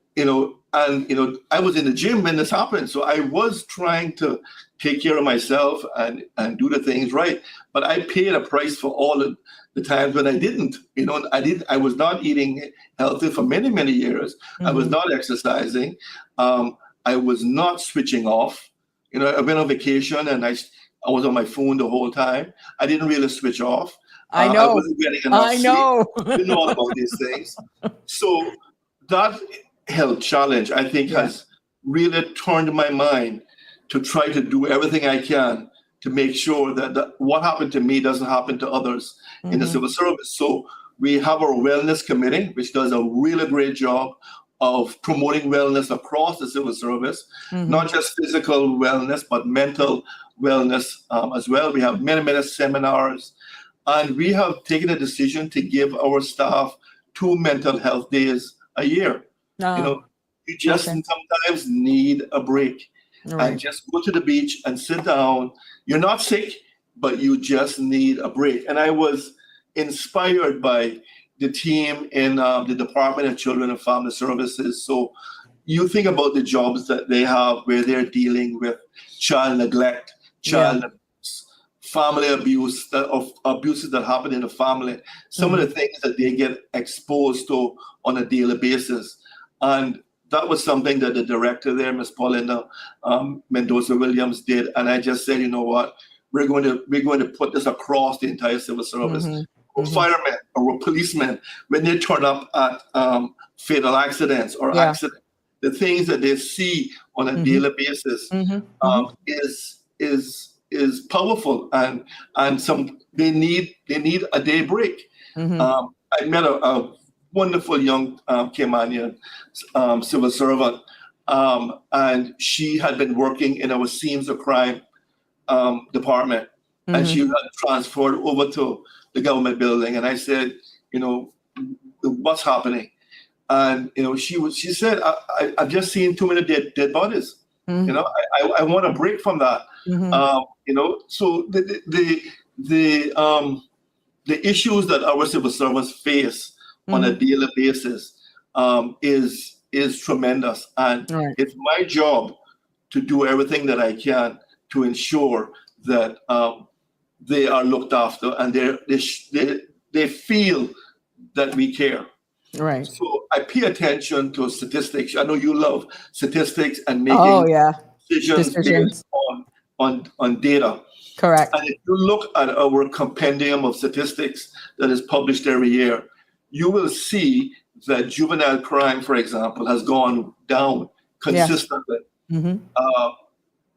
I was in the gym when this happened. So I was trying to take care of myself and do the things right. But I paid a price for all of the times when I didn't. I was not eating healthy for many, many years. I was not exercising. I was not switching off. I went on vacation and I was on my phone the whole time. I didn't really switch off. I know. I wasn't getting enough sleep. You know all about these things. So that health challenge, I think, has really turned my mind to try to do everything I can to make sure that what happened to me doesn't happen to others in the civil service. So we have our wellness committee, which does a really great job of promoting wellness across the civil service, not just physical wellness, but mental wellness as well. We have many, many seminars. And we have taken a decision to give our staff 2 mental health days a year. You just sometimes need a break. And just go to the beach and sit down. You're not sick, but you just need a break. And I was inspired by the team in the Department of Children and Family Services. So you think about the jobs that they have where they're dealing with child neglect, child abuse, family abuse, of abuses that happen in the family, some of the things that they get exposed to on a daily basis. And that was something that the director there, Ms. Paulina Mendoza Williams, did. And I just said, you know what, we're going to put this across the entire civil service. Or firemen or policemen, when they turn up at fatal accidents or accidents, the things that they see on a daily basis is powerful, and they need a day break. I met a wonderful young Caymanian civil servant, and she had been working in our scenes of crime department, and she had transferred over to the government building. And I said, what's happening? And she said, I've just seen too many dead bodies. I want a break from that. So the issues that our civil servants face on a daily basis is tremendous, and it's my job to do everything that I can to ensure that they are looked after and they feel that we care. Right. So I pay attention to statistics. I know you love statistics and making decisions based on data. Correct. And if you look at our compendium of statistics that is published every year, you will see that juvenile crime, for example, has gone down consistently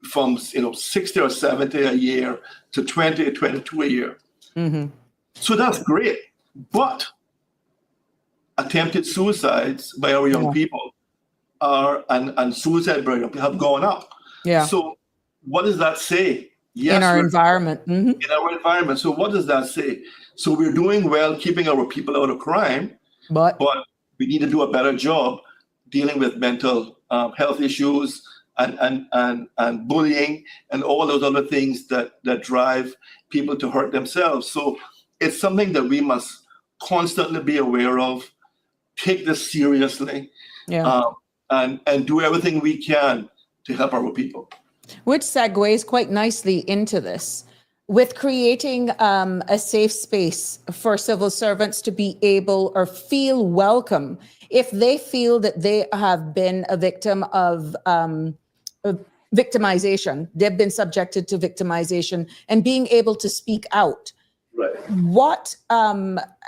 from 60 or 70 a year to 20 or 22 a year. So that's great. But attempted suicides by our young people and suicide by young people have gone up. So what does that say? Yes, in our environment. In our environment. So what does that say? So we're doing well keeping our people out of crime, but we need to do a better job dealing with mental health issues and bullying and all those other things that drive people to hurt themselves. So it's something that we must constantly be aware of, take this seriously, and do everything we can to help our people. Which segues quite nicely into this. with creating a safe space for civil servants to be able or feel welcome if they feel that they have been a victim of victimization, they've been subjected to victimization, and being able to speak out. Right. What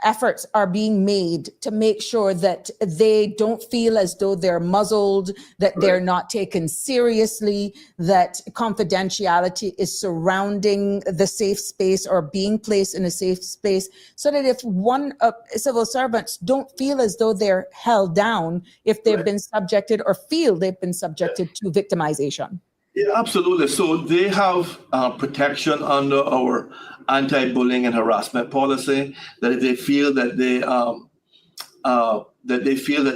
efforts are being made to make sure that they don't feel as though they're muzzled, that they're not taken seriously, that confidentiality is surrounding the safe space or being placed in a safe space, so that if civil servants don't feel as though they're held down if they've been subjected or feel they've been subjected to victimization? Yeah, absolutely. So they have protection under our anti-bullying and harassment policy. That if they feel that they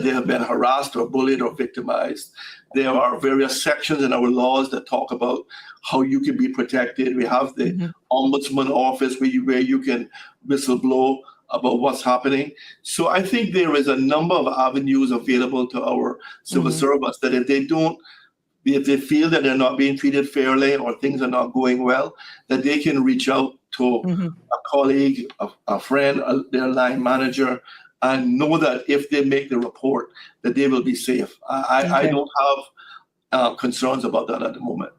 have been harassed or bullied or victimized, there are various sections in our laws that talk about how you can be protected. We have the ombudsman office where you can whistleblow about what's happening. So I think there is a number of avenues available to our civil servants that if they feel that they're not being treated fairly or things are not going well, that they can reach out to a colleague, a friend, their line manager, and know that if they make the report, that they will be safe. I don't have concerns about that at the moment.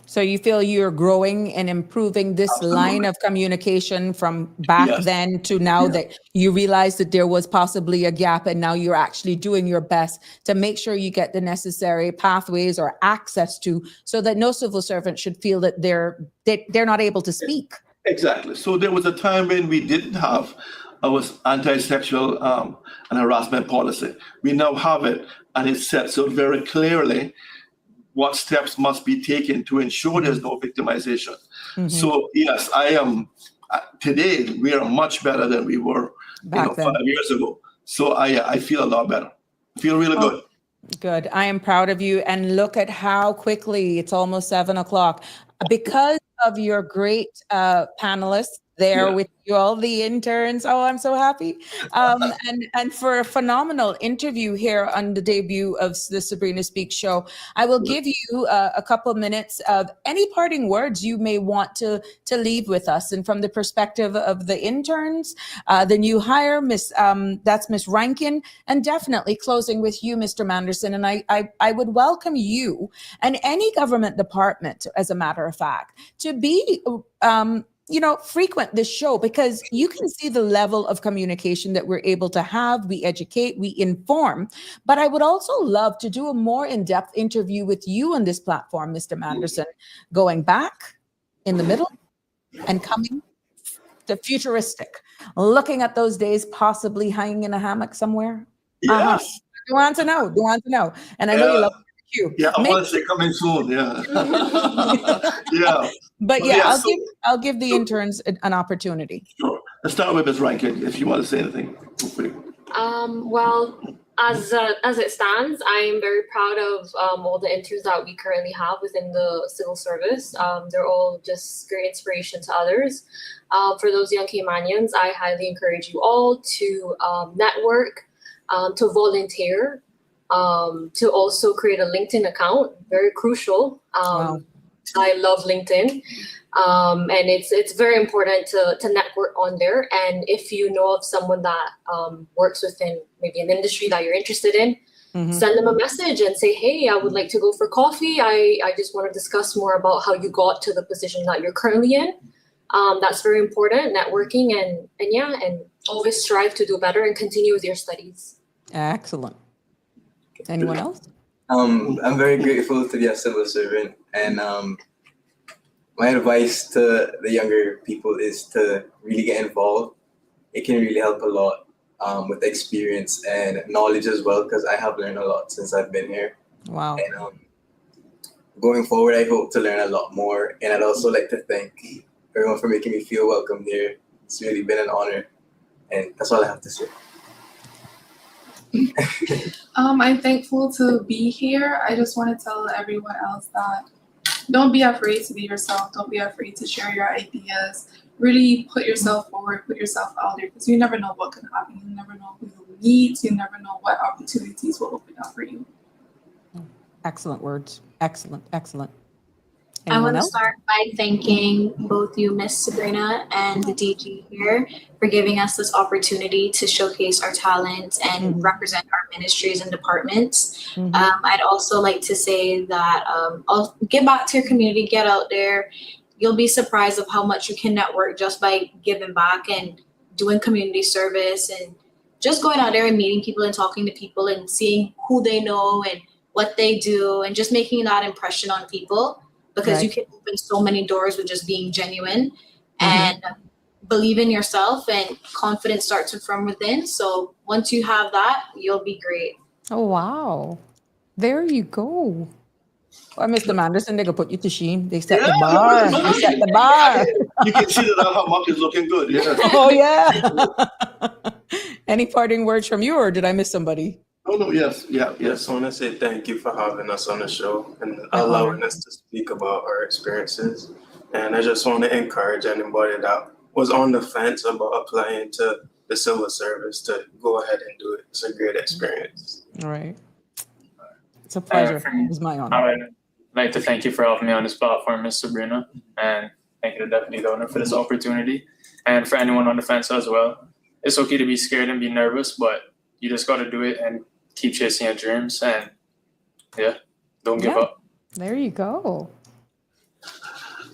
So you feel you're growing and improving this line of communication from back then to now, that you realize that there was possibly a gap, and now you're actually doing your best to make sure you get the necessary pathways or access to, so that no civil servant should feel that they're not able to speak. Exactly. So there was a time when we didn't have our anti-sexual and harassment policy. We now have it, and it sets out very clearly what steps must be taken to ensure there's no victimization. So yes, today we are much better than we were 5 years ago. So I feel a lot better. I feel really good. Good. I am proud of you. And look at how quickly it's almost 7 o'clock. Because of your great panelists there with you, all the interns. Oh, I'm so happy. And for a phenomenal interview here on the debut of the Sabrina Speaks show, I will give you a couple of minutes of any parting words you may want to leave with us. And from the perspective of the interns, the new hire, that's Miss Rankin, and definitely closing with you, Mr. Manderson. And I would welcome you and any government department, as a matter of fact, to be frequent this show, because you can see the level of communication that we're able to have. We educate, we inform, but I would also love to do a more in-depth interview with you on this platform, Mr. Manderson, going back, in the middle, and coming to futuristic, looking at those days, possibly hanging in a hammock somewhere. Yes. Do want to know. And I know you love you. Yeah, I want to say coming soon. Yeah. Yeah. But I'll give the interns an opportunity. Sure. Let's start with Ms. Rankin, if you want to say anything. Well, as it stands, I am very proud of all the interns that we currently have within the civil service. They're all just great inspiration to others. For those young Caymanians, I highly encourage you all to network, to volunteer, to also create a LinkedIn account. Very crucial. Wow. I love LinkedIn. And it's very important to network on there. And if you know of someone that works within maybe an industry that you're interested in, send them a message and say, hey, I would like to go for coffee. I just want to discuss more about how you got to the position that you're currently in. That's very important, networking, and always strive to do better and continue with your studies. Excellent. Anyone else? I'm very grateful to be a civil servant, and my advice to the younger people is to really get involved. It can really help a lot with experience and knowledge as well, because I have learned a lot since I've been here. Wow. And going forward, I hope to learn a lot more. And I'd also like to thank everyone for making me feel welcome here. It's really been an honor. And that's all I have to say. I'm thankful to be here. I just want to tell everyone else that don't be afraid to be yourself. Don't be afraid to share your ideas. Really put yourself forward, put yourself out there, because you never know what can happen. You never know who you'll meet. You never know what opportunities will open up for you. Excellent words. Excellent. I want to else? start by thanking both you, Miss Sabrina, and the DG here for giving us this opportunity to showcase our talents and represent our ministries and departments. I'd also like to say that I'll give back to your community, get out there. You'll be surprised of how much you can network just by giving back and doing community service and just going out there and meeting people and talking to people and seeing who they know and what they do and just making that impression on people, because you can open so many doors with just being genuine and believe in yourself, and confidence starts from within. So once you have that, you'll be great. Oh, wow. There you go. Well, Mr. Manderson, they go put you to shame. They set the bar. They set the bar. You can see that our mug is looking good. Yeah. Oh, yeah. Any parting words from you, or did I miss somebody? Oh, no, yes. Yeah, I just want to say thank you for having us on the show and allowing us to speak about our experiences. And I just want to encourage anybody that was on the fence about applying to the civil service to go ahead and do it. It's a great experience. All right. It's a pleasure. It's my honor. I would like to thank you for having me on this platform, Ms. Sabrina, and thank you to Deputy Governor for this opportunity. And for anyone on the fence as well, it's okay to be scared and be nervous, but you just got to do it and keep chasing your dreams, and don't give up. There you go.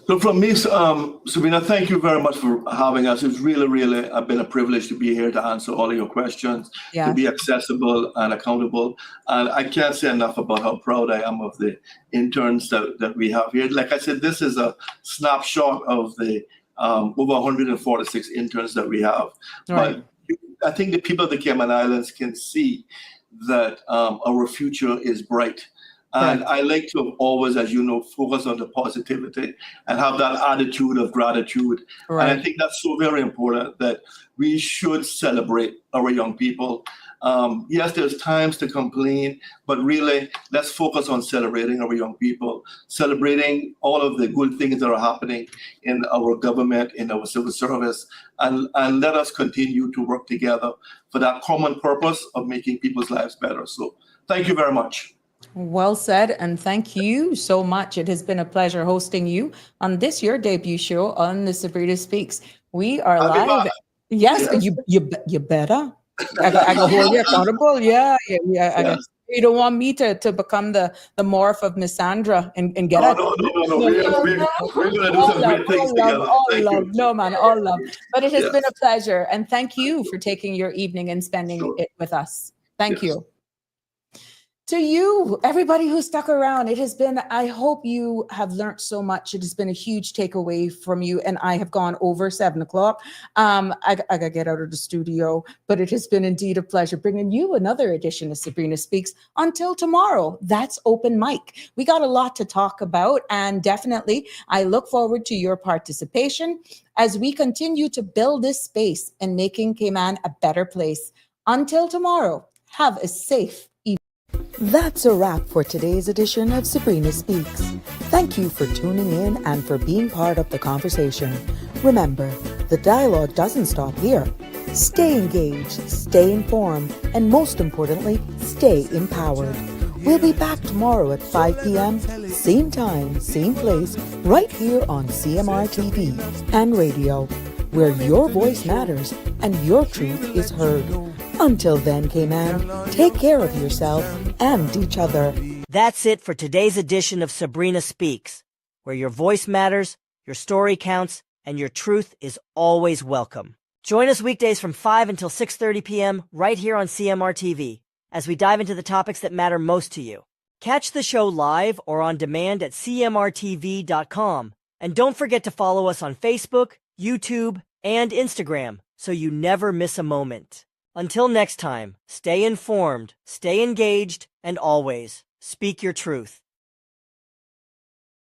So from me, Sabrina, thank you very much for having us. It's really, really been a privilege to be here to answer all of your questions, to be accessible and accountable. And I can't say enough about how proud I am of the interns that we have here. Like I said, this is a snapshot of the over 146 interns that we have. Right. But I think the people of the Cayman Islands can see that our future is bright. And I like to always, as you know, focus on the positivity and have that attitude of gratitude. Right. And I think that's so very important, that we should celebrate our young people. Yes, there's times to complain, but really let's focus on celebrating our young people, celebrating all of the good things that are happening in our government, in our civil service, and let us continue to work together for that common purpose of making people's lives better. So thank you very much. Well said, and thank you so much. It has been a pleasure hosting you on this, your debut show on the Sabrina Speaks. We are live. Yes, you better. I got hold you accountable. Yeah. You don't want me to become the morph of Miss Sandra and get No. We're going to do some great things together. All love. But it has been a pleasure, and thank you for taking your evening and spending it with us. Thank you. To you, everybody who stuck around, it has been, I hope you have learned so much. It has been a huge takeaway from you, and I have gone over 7 o'clock. I got to get out of the studio, but it has been indeed a pleasure bringing you another edition of Sabrina Speaks. Until tomorrow, that's open mic. We got a lot to talk about, and definitely I look forward to your participation as we continue to build this space and making Cayman a better place. Until tomorrow, have a safe evening. That's a wrap for today's edition of Sabrina Speaks. Thank you for tuning in and for being part of the conversation. Remember, the dialogue doesn't stop here. Stay engaged, stay informed, and most importantly, stay empowered. We'll be back tomorrow at 5 p.m., same time, same place, right here on CMR TV and radio, where your voice matters and your truth is heard. Until then, Cayman, take care of yourself and each other. That's it for today's edition of Sabrina Speaks, where your voice matters, your story counts, and your truth is always welcome. Join us weekdays from 5 until 6:30 p.m. right here on CMR TV as we dive into the topics that matter most to you. Catch the show live or on demand at cmrtv.com. And don't forget to follow us on Facebook, YouTube, and Instagram so you never miss a moment. Until next time, stay informed, stay engaged, and always speak your truth.